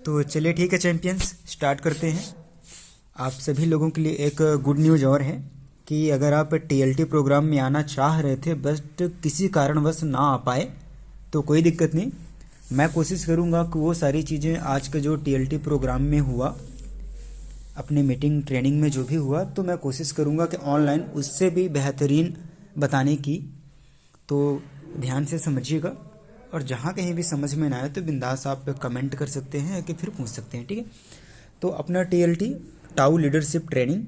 तो चलिए ठीक है चैंपियंस, स्टार्ट करते हैं। आप सभी लोगों के लिए एक गुड न्यूज़ और है कि अगर आप टीएलटी प्रोग्राम में आना चाह रहे थे बट किसी कारणवश ना आ पाए तो कोई दिक्कत नहीं। मैं कोशिश करूंगा कि वो सारी चीज़ें आज का जो टीएलटी प्रोग्राम में हुआ, अपने मीटिंग ट्रेनिंग में जो भी हुआ, तो मैं कोशिश करूंगा कि ऑनलाइन उससे भी बेहतरीन बताने की। तो ध्यान से समझिएगा और जहाँ कहीं भी समझ में ना आए तो बिंदास आप कमेंट कर सकते हैं कि फिर पूछ सकते हैं, ठीक है। तो अपना टीएलटी टाउ लीडरशिप ट्रेनिंग,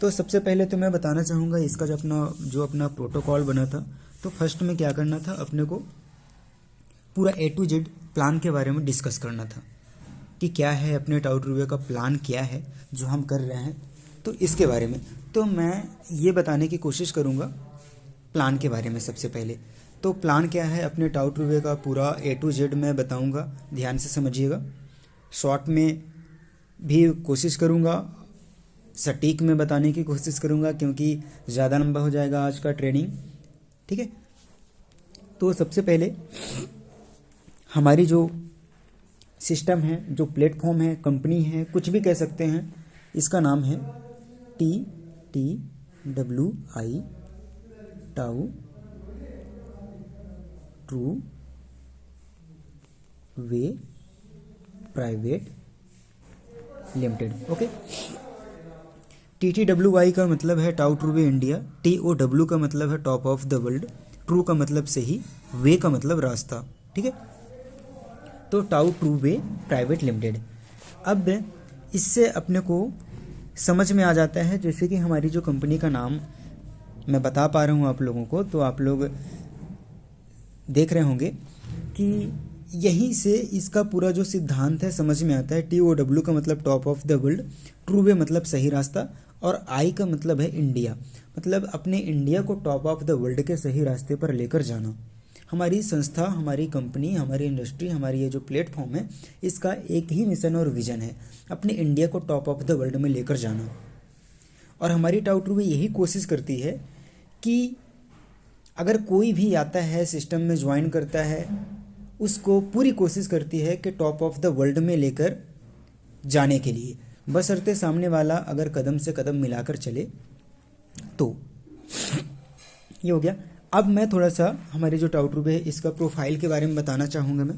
तो सबसे पहले तो मैं बताना चाहूँगा इसका जो अपना प्रोटोकॉल बना था। तो फर्स्ट में क्या करना था, अपने को पूरा A to Z प्लान के बारे में डिस्कस करना था कि क्या है अपने टाउ ट्रूवे का प्लान, क्या है जो हम कर रहे हैं, तो इसके बारे में तो मैं ये बताने की कोशिश करूँगा प्लान के बारे में। सबसे पहले तो प्लान क्या है अपने टाउ ट्रूवे का, पूरा A to Z मैं बताऊँगा, ध्यान से समझिएगा। शॉर्ट में भी कोशिश करूँगा, सटीक में बताने की कोशिश करूँगा क्योंकि ज़्यादा लंबा हो जाएगा आज का ट्रेनिंग, ठीक है। तो सबसे पहले हमारी जो सिस्टम है, जो प्लेटफॉर्म है, कंपनी है, कुछ भी कह सकते हैं, इसका नाम है TTWI टाउ ट्रू वे प्राइवेट लिमिटेड। ओके, TTWI का मतलब है टाउ ट्रू वे इंडिया, TOW का मतलब है top of the world, true का मतलब सही, वे का मतलब रास्ता, ठीक है। तो टाउ ट्रू वे प्राइवेट लिमिटेड। अब इससे अपने को समझ में आ जाता है, जैसे कि हमारी जो कंपनी का नाम मैं बता पा रहा हूँ आप लोगों को, तो आप लोग देख रहे होंगे कि यहीं से इसका पूरा जो सिद्धांत है समझ में आता है। TOW का मतलब top of the world, true वे मतलब सही रास्ता, और आई का मतलब है इंडिया, मतलब अपने इंडिया को टॉप ऑफ द वर्ल्ड के सही रास्ते पर लेकर जाना। हमारी संस्था, हमारी कंपनी, हमारी इंडस्ट्री, हमारी ये जो प्लेटफॉर्म है, इसका एक ही मिशन और विजन है, अपने इंडिया को टॉप ऑफ द वर्ल्ड में लेकर जाना। और हमारी टाउ ट्रू वे यही कोशिश करती है कि अगर कोई भी आता है, सिस्टम में ज्वाइन करता है, उसको पूरी कोशिश करती है कि टॉप ऑफ द वर्ल्ड में लेकर जाने के लिए, बशर्ते सामने वाला अगर कदम से कदम मिलाकर चले। तो ये हो गया। अब मैं थोड़ा सा हमारे जो टाउ ट्रू वे है इसका प्रोफाइल के बारे में बताना चाहूँगा मैं।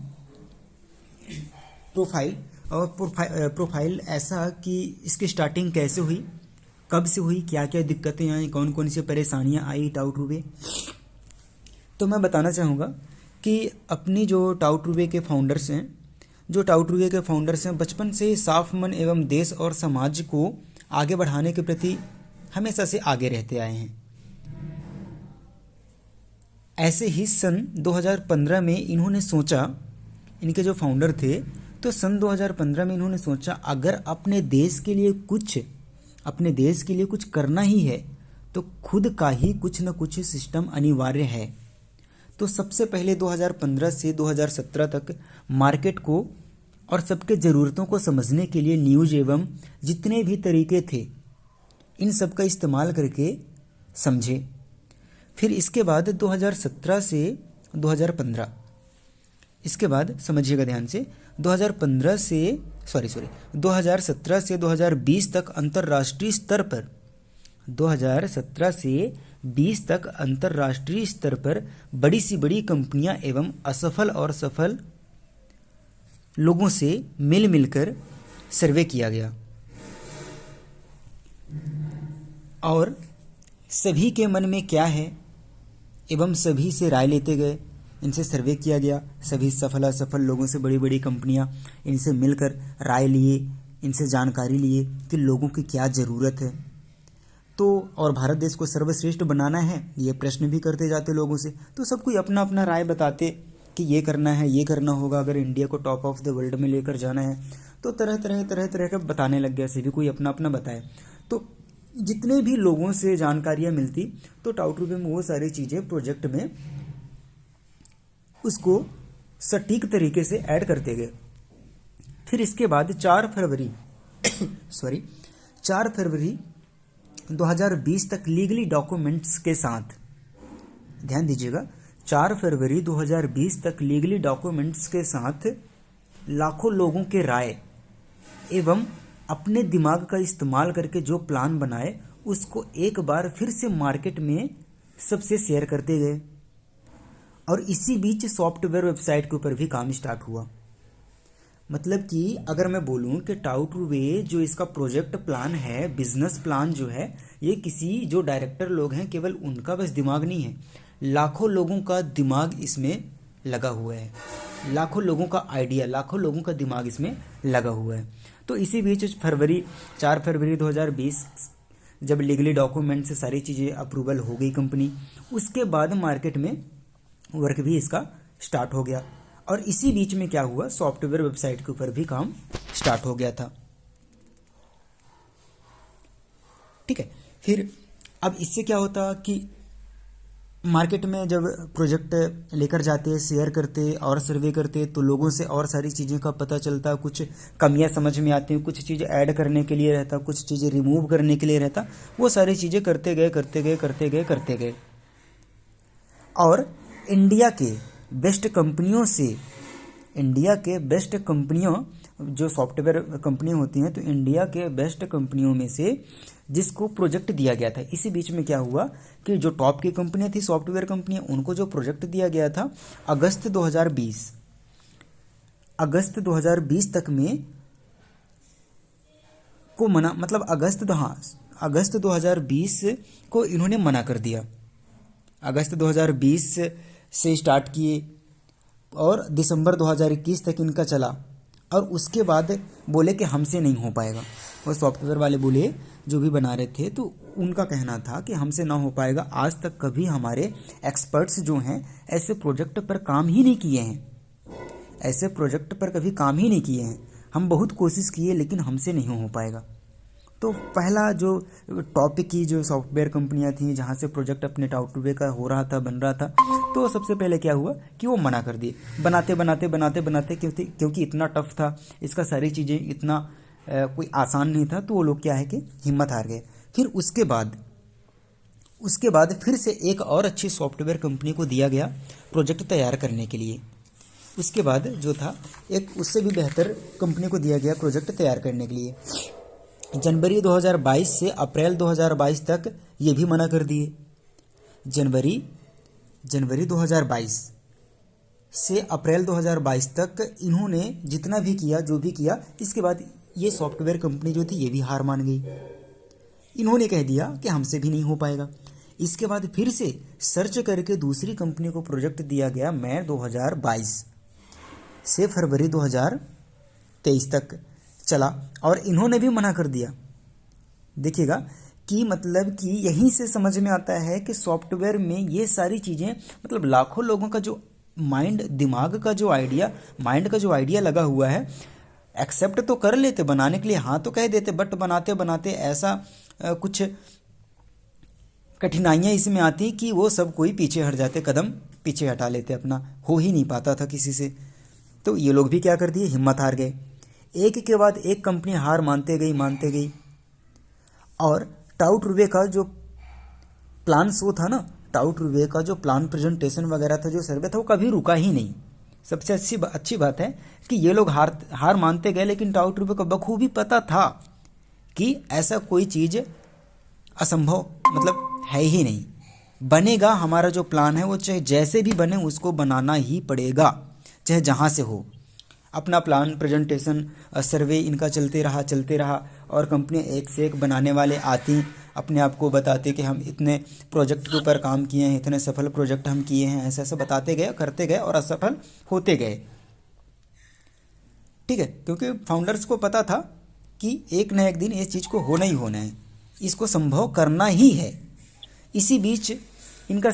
प्रोफाइल ऐसा कि इसकी स्टार्टिंग कैसे हुई, कब से हुई, क्या क्या दिक्कतें आई, कौन कौन सी परेशानियाँ आई टाउ ट्रू वे। तो मैं बताना चाहूँगा कि अपनी जो टाउ ट्रू वे के फाउंडर्स हैं, बचपन से साफ मन एवं देश और समाज को आगे बढ़ाने के प्रति हमेशा से आगे रहते आए हैं। ऐसे ही सन 2015 में इन्होंने सोचा, इनके जो फाउंडर थे, तो सन 2015 में इन्होंने सोचा अगर अपने देश के लिए कुछ करना ही है तो खुद का ही कुछ न कुछ सिस्टम अनिवार्य है। तो सबसे पहले 2015 से 2017 तक मार्केट को और सबके ज़रूरतों को समझने के लिए न्यूज़ एवं जितने भी तरीके थे, इन सब का इस्तेमाल करके समझे। फिर इसके बाद 2017 से 2015, इसके बाद समझिएगा ध्यान से, 2017 से 2020 तक अंतर्राष्ट्रीय स्तर पर 2017 से 20 तक अंतर्राष्ट्रीय स्तर पर बड़ी सी बड़ी कंपनियां एवं असफल और सफल लोगों से मिलकर सर्वे किया गया और सभी के मन में क्या है एवं सभी से राय लेते गए, इनसे सर्वे किया गया। सभी सफल असफल लोगों से, बड़ी बड़ी कंपनियां, इनसे मिलकर राय लिए, इनसे जानकारी लिए कि लोगों की क्या ज़रूरत है। तो और भारत देश को सर्वश्रेष्ठ बनाना है, ये प्रश्न भी करते जाते लोगों से। तो सब कोई अपना अपना राय बताते कि ये करना है, ये करना होगा, अगर इंडिया को टॉप ऑफ द वर्ल्ड में लेकर जाना है। तो तरह तरह का बताने लग गया, सभी कोई अपना अपना बताए। तो जितने भी लोगों से जानकारियाँ मिलती, तो टाउ ट्रू वे में वो सारी चीज़ें प्रोजेक्ट में उसको सटीक तरीके से ऐड करते गए। फिर इसके बाद 4 फरवरी 2020 तक लीगली डॉक्यूमेंट्स के साथ, ध्यान दीजिएगा, 4 फरवरी 2020 तक लीगली डॉक्यूमेंट्स के साथ लाखों लोगों के राय एवं अपने दिमाग का इस्तेमाल करके जो प्लान बनाए उसको एक बार फिर से मार्केट में सबसे शेयर करते गए। और इसी बीच सॉफ्टवेयर वेबसाइट के ऊपर भी काम स्टार्ट हुआ। मतलब कि अगर मैं बोलूं कि टाउटरूवे जो इसका प्रोजेक्ट प्लान है, बिजनेस प्लान जो है, ये किसी जो डायरेक्टर लोग हैं केवल उनका बस दिमाग नहीं है, लाखों लोगों का दिमाग इसमें लगा हुआ है, लाखों लोगों का आइडिया, लाखों लोगों का दिमाग इसमें लगा हुआ है। तो इसी बीच 4 फरवरी 2020 जब लीगली डॉक्यूमेंट से सारी चीज़ें अप्रूवल हो गई कंपनी, उसके बाद मार्केट में वर्क भी इसका स्टार्ट हो गया। और इसी बीच में क्या हुआ, सॉफ्टवेयर वेबसाइट के ऊपर भी काम स्टार्ट हो गया था। ठीक है, फिर अब इससे क्या होता कि मार्केट में जब प्रोजेक्ट लेकर जाते, शेयर करते और सर्वे करते तो लोगों से और सारी चीज़ें का पता चलता, कुछ कमियां समझ में आती, कुछ चीज़ ऐड करने के लिए रहता, कुछ चीज़ें रिमूव करने के लिए रहता, वो सारी चीज़ें करते गए। और इंडिया के बेस्ट कंपनियों जो सॉफ्टवेयर कंपनियां होती हैं, तो इंडिया के बेस्ट कंपनियों में से जिसको प्रोजेक्ट दिया गया था। इसी बीच में क्या हुआ कि जो टॉप की कंपनियां थी, सॉफ्टवेयर कंपनियां, उनको जो प्रोजेक्ट दिया गया था अगस्त 2020 तक में को मना, मतलब अगस्त 2020 को इन्होंने मना कर दिया। अगस्त 2020 से स्टार्ट किए और दिसंबर 2021 तक इनका चला, और उसके बाद बोले कि हमसे नहीं हो पाएगा। वो सॉफ्टवेयर वाले बोले, जो भी बना रहे थे, तो उनका कहना था कि हमसे ना हो पाएगा। आज तक कभी हमारे एक्सपर्ट्स जो हैं ऐसे प्रोजेक्ट पर काम ही नहीं किए हैं, हम बहुत कोशिश किए लेकिन हमसे नहीं हो पाएगा। तो पहला जो टॉप की जो सॉफ्टवेयर कंपनियां थी जहां से प्रोजेक्ट अपने टाउटरूवे का हो रहा था, बन रहा था, तो सबसे पहले क्या हुआ कि वो मना कर दिए। बनाते क्योंकि इतना टफ था, इसका सारी चीज़ें इतना कोई आसान नहीं था, तो वो लोग क्या है कि हिम्मत हार गए। फिर उसके बाद फिर से एक और अच्छी सॉफ्टवेयर कंपनी को दिया गया प्रोजेक्ट तैयार करने के लिए। उसके बाद जो था एक उससे भी बेहतर कंपनी को दिया गया प्रोजेक्ट तैयार करने के लिए। जनवरी 2022 से अप्रैल 2022 तक ये भी मना कर दिए। जनवरी 2022 से अप्रैल 2022 तक इन्होंने जितना भी किया, जो भी किया, इसके बाद ये सॉफ्टवेयर कंपनी जो थी ये भी हार मान गई। इन्होंने कह दिया कि हमसे भी नहीं हो पाएगा। इसके बाद फिर से सर्च करके दूसरी कंपनी को प्रोजेक्ट दिया गया मई 2022 से फरवरी 2023 तक चला, और इन्होंने भी मना कर दिया। देखिएगा कि मतलब कि यहीं से समझ में आता है कि सॉफ्टवेयर में ये सारी चीज़ें, मतलब लाखों लोगों का जो दिमाग का जो आइडिया, माइंड का जो आइडिया लगा हुआ है, एक्सेप्ट तो कर लेते बनाने के लिए, हाँ तो कह देते, बट बनाते बनाते ऐसा कुछ कठिनाइयाँ इसमें आती कि वो सब कोई पीछे हट जाते, कदम पीछे हटा लेते, अपना हो ही नहीं पाता था किसी से। तो ये लोग भी क्या कर दिए, हिम्मत हार गए। एक के बाद एक कंपनी हार मानते गई। और टाउटरूवे का जो प्लान शो था ना, टाउटरूवे का जो प्लान प्रेजेंटेशन वगैरह था, जो सर्वे था, वो कभी रुका ही नहीं। सबसे अच्छी बात है कि ये लोग हार मानते गए, लेकिन टाउटरूवे को बखूबी पता था कि ऐसा कोई चीज़ असंभव मतलब है ही नहीं, बनेगा। हमारा जो प्लान है वो चाहे जैसे भी बने उसको बनाना ही पड़ेगा, चाहे जहाँ से हो। अपना प्लान प्रेजेंटेशन सर्वे इनका चलते रहा और कंपनी एक से एक बनाने वाले आती, अपने आप को बताते कि हम इतने प्रोजेक्ट के ऊपर काम किए हैं, इतने सफल प्रोजेक्ट हम किए हैं, ऐसा बताते गए, करते गए और असफल होते गए। ठीक है, क्योंकि फाउंडर्स को पता था कि एक न एक दिन इस चीज़ को होना ही होना है, इसको संभव करना ही है। इसी बीच इनका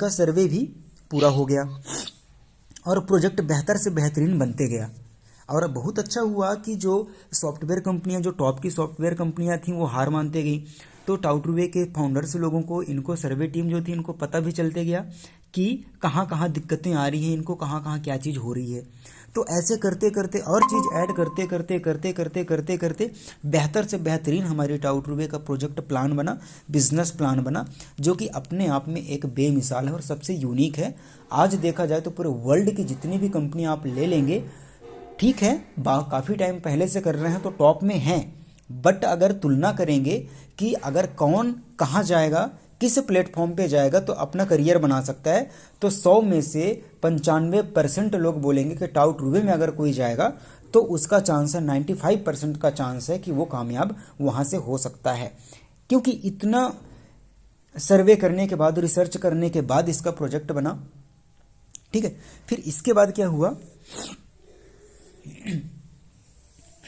सर्वे भी पूरा हो गया और प्रोजेक्ट बेहतर से बेहतरीन बनते गया। और बहुत अच्छा हुआ कि जो सॉफ्टवेयर कंपनियां, जो टॉप की सॉफ्टवेयर कंपनियां थीं, वो हार मानते गई। तो टाउटरूवे के फाउंडर्स लोगों को, इनको सर्वे टीम जो थी, इनको पता भी चलते गया कि कहाँ कहाँ दिक्कतें आ रही हैं, इनको कहाँ कहाँ क्या चीज़ हो रही है। तो ऐसे करते करते और चीज़ ऐड करते बेहतर से बेहतरीन हमारे टाउटरूवे का प्रोजेक्ट प्लान बना, बिजनेस प्लान बना, जो कि अपने आप में एक बेमिसाल है और सबसे यूनिक है। आज देखा जाए तो पूरे वर्ल्ड की जितनी भी कंपनी आप ले लेंगे, ठीक है, काफ़ी टाइम पहले से कर रहे हैं तो टॉप में हैं, बट अगर तुलना करेंगे कि अगर कौन कहाँ जाएगा, किस प्लेटफॉर्म पे जाएगा तो अपना करियर बना सकता है, तो 100 में से 95% लोग बोलेंगे कि टाउटरूबे में अगर कोई जाएगा तो उसका चांस है, 95% का चांस है कि वो कामयाब वहाँ से हो सकता है। क्योंकि इतना सर्वे करने के बाद, रिसर्च करने के बाद इसका प्रोजेक्ट बना। ठीक है, फिर इसके बाद क्या हुआ,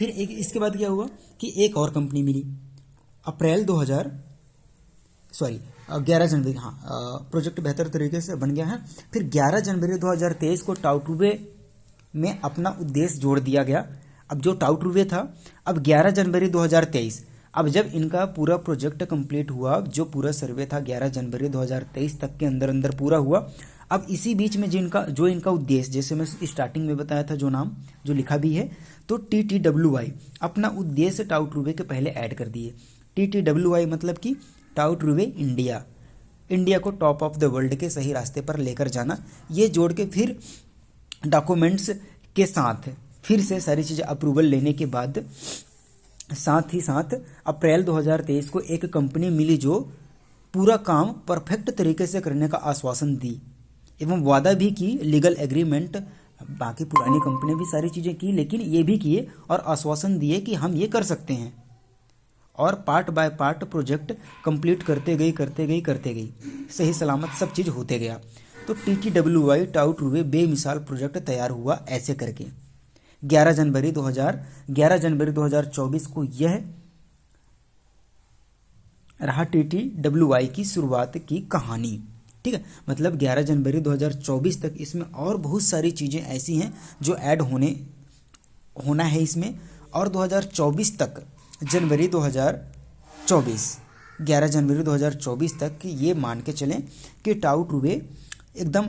इसके बाद क्या हुआ कि एक और कंपनी मिली अप्रैल 11 जनवरी, हाँ, प्रोजेक्ट बेहतर तरीके से बन गया है। फिर 11 जनवरी 2023 को टाउटरूबे में अपना उद्देश्य जोड़ दिया गया। अब जो टाउटरूबे था, अब 11 जनवरी 2023, अब जब इनका पूरा प्रोजेक्ट कंप्लीट हुआ, जो पूरा सर्वे था 11 जनवरी 2023 तक के अंदर अंदर पूरा हुआ। अब इसी बीच में जो इनका उद्देश्य, जैसे मैं स्टार्टिंग में बताया था, जो नाम जो लिखा भी है, तो TTWI अपना उद्देश्य टाउटरूबे के पहले ऐड कर दिए। TTWI मतलब कि टाउटरूबे इंडिया को टॉप ऑफ द वर्ल्ड के सही रास्ते पर लेकर जाना। ये जोड़ के फिर डॉक्यूमेंट्स के साथ फिर से सारी चीज़ें अप्रूवल लेने के बाद, साथ ही साथ अप्रैल 2023 को एक कंपनी मिली जो पूरा काम परफेक्ट तरीके से करने का आश्वासन दी एवं वादा भी की, लीगल एग्रीमेंट, बाकी पुरानी कंपनी भी सारी चीज़ें की, लेकिन ये भी किए और आश्वासन दिए कि हम ये कर सकते हैं। और part by part project complete करते गई, सही सलामत सब चीज़ होते गया। तो TTWI टाउटरूबे बेमिसाल प्रोजेक्ट तैयार हुआ ऐसे करके। 11 जनवरी 2024 को यह रहा TTWI की शुरुआत की कहानी। ठीक है, मतलब 11 जनवरी 2024 तक इसमें और बहुत सारी चीज़ें ऐसी हैं जो ऐड होना है इसमें। और 2024 तक, 11 जनवरी 2024 तक ये मान के चलें कि टाउटरूबे एकदम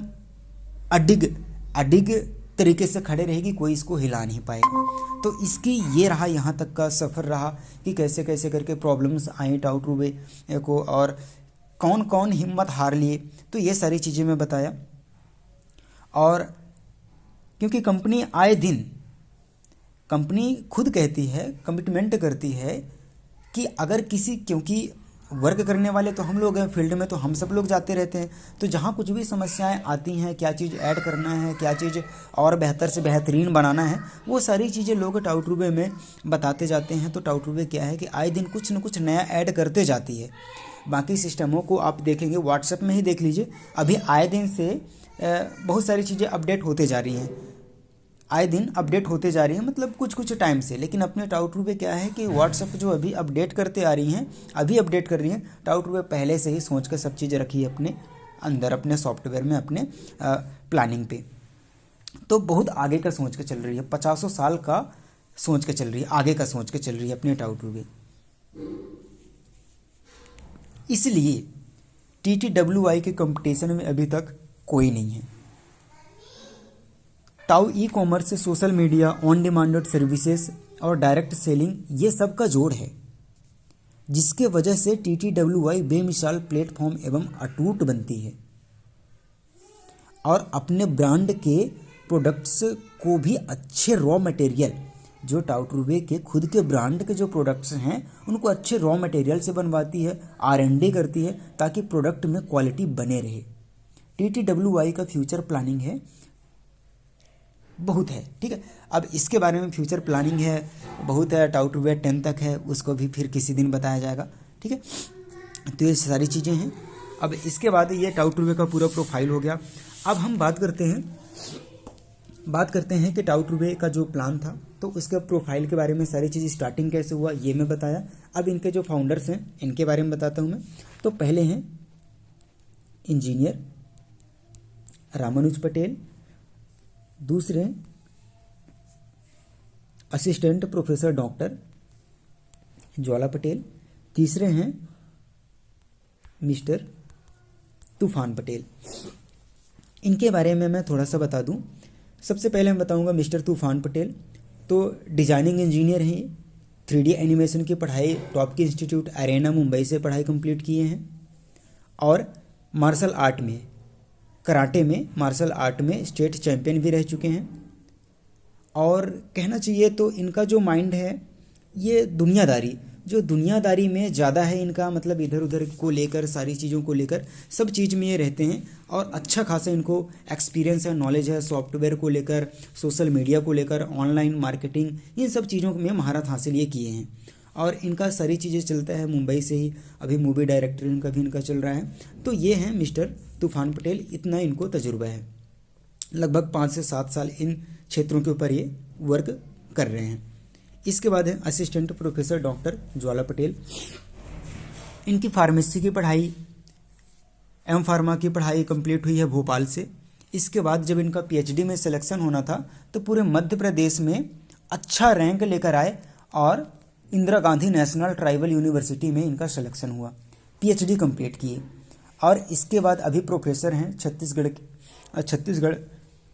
अडिग तरीके से खड़े रहेगी, कोई इसको हिला नहीं पाएगा। तो इसकी ये रहा, यहाँ तक का सफ़र रहा कि कैसे कैसे करके प्रॉब्लम्स आई टाउटरूबे को और कौन कौन हिम्मत हार लिए, तो ये सारी चीज़ें मैं बताया। और क्योंकि कंपनी खुद कहती है, कमिटमेंट करती है कि अगर क्योंकि वर्क करने वाले तो हम लोग हैं, फील्ड में तो हम सब लोग जाते रहते हैं, तो जहाँ कुछ भी समस्याएं आती हैं, क्या चीज़ ऐड करना है, क्या चीज़ और बेहतर से बेहतरीन बनाना है, वो सारी चीज़ें लोग टाउटरूबे में बताते जाते हैं। तो टाउटरूबे क्या है कि आए दिन कुछ न कुछ नया ऐड करते जाती है। बाकी सिस्टमों को आप देखेंगे, व्हाट्सएप में ही देख लीजिए, अभी आए दिन से बहुत सारी चीज़ें अपडेट होते जा रही हैं, आए दिन अपडेट होते जा रही हैं, मतलब कुछ टाइम से। लेकिन अपने टाउटरूबे क्या है कि व्हाट्सएप जो अभी अपडेट करते आ रही हैं, अभी अपडेट कर रही हैं, टाउटरूबे पहले से ही सोच कर सब चीज़ें रखी है अपने अंदर, अपने सॉफ्टवेयर में, अपने प्लानिंग पे। तो बहुत आगे का सोच के चल रही है, 50 साल का सोच के चल रही है, आगे का सोच के चल रही है अपने टाउटरूबे। इसलिए TTWI के कंपटीशन में अभी तक कोई नहीं है। Tau e commerce, social media, on demand services और डायरेक्ट सेलिंग, ये सब का जोड़ है, जिसके वजह से TTWI बेमिसाल प्लेटफॉर्म एवं अटूट बनती है और अपने ब्रांड के प्रोडक्ट्स को भी अच्छे रॉ मटेरियल, जो टाउटरूबे के खुद के ब्रांड के जो प्रोडक्ट्स हैं उनको अच्छे रॉ मटेरियल से बनवाती है, R&D करती है, ताकि प्रोडक्ट में क्वालिटी बने रहे। TTWI का फ्यूचर प्लानिंग है, बहुत है। ठीक है, अब इसके बारे में फ्यूचर प्लानिंग है, बहुत है, टाउटरूबे 10 तक है, उसको भी फिर किसी दिन बताया जाएगा। ठीक है, तो ये सारी चीज़ें हैं। अब इसके बाद ये टाउटरूबे का पूरा प्रोफाइल हो गया। अब हम बात करते हैं कि टाउटरूबे का जो प्लान था, तो उसके प्रोफाइल के बारे में सारी चीज़, स्टार्टिंग कैसे हुआ ये मैं बताया। अब इनके जो फाउंडर्स हैं इनके बारे में बताता हूँ मैं। तो पहले हैं इंजीनियर रामानुज पटेल, दूसरे असिस्टेंट प्रोफेसर डॉक्टर ज्वाला पटेल, तीसरे हैं मिस्टर तूफान पटेल। इनके बारे में मैं थोड़ा सा बता दूं। सबसे पहले मैं बताऊंगा मिस्टर तूफान पटेल, तो डिजाइनिंग इंजीनियर हैं, 3D एनिमेशन की पढ़ाई टॉप की इंस्टीट्यूट अरेना मुंबई से पढ़ाई कंप्लीट किए हैं और मार्शल आर्ट में, कराटे में, मार्शल आर्ट में स्टेट चैंपियन भी रह चुके हैं और कहना चाहिए तो इनका जो माइंड है ये दुनियादारी में ज़्यादा है इनका, मतलब इधर उधर को लेकर, सारी चीज़ों को लेकर, सब चीज़ में ये रहते हैं। और अच्छा खासा इनको एक्सपीरियंस है, नॉलेज है, सॉफ्टवेयर को लेकर, सोशल मीडिया को लेकर, ऑनलाइन मार्केटिंग, इन सब चीज़ों में महारत हासिल ये किए हैं। और इनका सारी चीज़ें चलता है मुंबई से ही, अभी मूवी डायरेक्टर इनका भी इनका चल रहा है। तो ये हैं मिस्टर तूफान पटेल, इतना इनको तजुर्बा है, लगभग 5 से 7 साल इन क्षेत्रों के ऊपर ये वर्क कर रहे हैं। इसके बाद है असिस्टेंट प्रोफेसर डॉक्टर ज्वाला पटेल। इनकी फार्मेसी की पढ़ाई, एम फार्मा की पढ़ाई कंप्लीट हुई है भोपाल से। इसके बाद जब इनका पीएचडी में सिलेक्शन होना था तो पूरे मध्य प्रदेश में अच्छा रैंक लेकर आए और Indira Gandhi national tribal university में इनका सिलेक्शन हुआ, पीएचडी कंप्लीट किए। और इसके बाद अभी प्रोफेसर हैं छत्तीसगढ़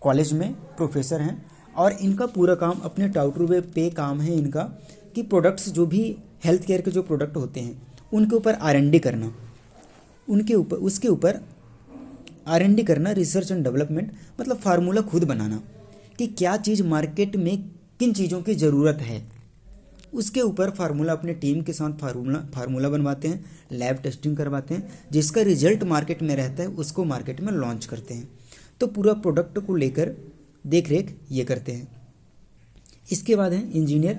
कॉलेज में प्रोफेसर हैं। और इनका पूरा काम अपने टाउटरूबे पे काम है इनका कि प्रोडक्ट्स जो भी हेल्थ केयर के जो प्रोडक्ट होते हैं उनके ऊपर R&D करना, उसके ऊपर R&D करना, रिसर्च एंड डेवलपमेंट, मतलब फार्मूला खुद बनाना कि क्या चीज़ मार्केट में किन चीज़ों की ज़रूरत है, उसके ऊपर फार्मूला अपने टीम के साथ फार्मूला बनवाते हैं, लैब टेस्टिंग करवाते हैं, जिसका रिजल्ट मार्केट में रहता है उसको मार्केट में लॉन्च करते हैं। तो पूरा प्रोडक्ट को लेकर देख रेख ये करते हैं। इसके बाद हैं इंजीनियर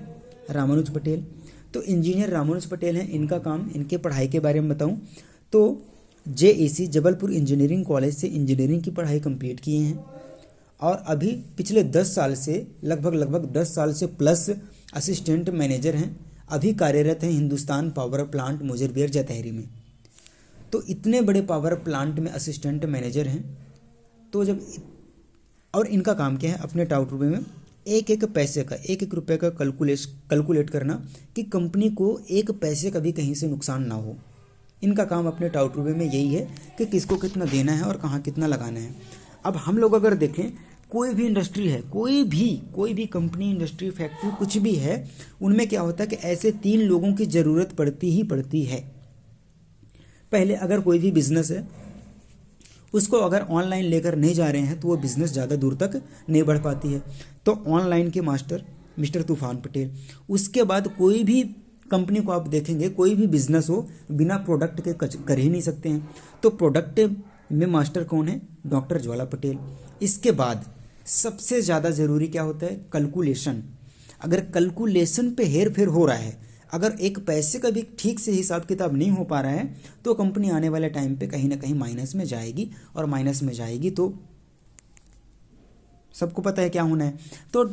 रामानुज पटेल। तो इंजीनियर रामानुज पटेल हैं, इनका काम, इनके पढ़ाई के बारे में बताऊं तो JEC जबलपुर इंजीनियरिंग कॉलेज से इंजीनियरिंग की पढ़ाई कंप्लीट किए हैं और अभी पिछले 10 साल से लगभग 10 साल से प्लस असिस्टेंट मैनेजर हैं। अभी कार्यरत हैं हिंदुस्तान पावर प्लांट मुजरबियर जतहरी में। तो इतने बड़े पावर प्लांट में असिस्टेंट मैनेजर हैं। तो जब और इनका काम क्या है, अपने टाउटरूबे में एक एक पैसे का, एक एक रुपये का कैलकुलेट करना कि कंपनी को एक पैसे का भी कहीं से नुकसान ना हो। इनका काम अपने टाउटरूबे में यही है कि किसको कितना देना है और कहाँ कितना लगाना है। अब हम लोग अगर देखें, कोई भी इंडस्ट्री है, कोई भी कंपनी, इंडस्ट्री, फैक्ट्री, कुछ भी है, उनमें क्या होता है कि ऐसे 3 लोगों की ज़रूरत पड़ती है। पहले अगर कोई भी बिजनेस है उसको अगर ऑनलाइन लेकर नहीं जा रहे हैं तो वो बिज़नेस ज़्यादा दूर तक नहीं बढ़ पाती है। तो ऑनलाइन के मास्टर मिस्टर तूफान पटेल। उसके बाद कोई भी कंपनी को आप देखेंगे, कोई भी बिजनेस हो, बिना प्रोडक्ट के कर ही नहीं सकते हैं। तो प्रोडक्ट में मास्टर कौन है? डॉक्टर ज्वाला पटेल। इसके बाद सबसे ज़्यादा ज़रूरी क्या होता है? कैलकुलेशन। अगर कैलकुलेशन पे हेर फेर हो रहा है, अगर एक पैसे का भी ठीक से हिसाब किताब नहीं हो पा रहा है, तो कंपनी आने वाले टाइम पे कहीं ना कहीं माइनस में जाएगी, और माइनस में जाएगी तो सबको पता है क्या होना है। तो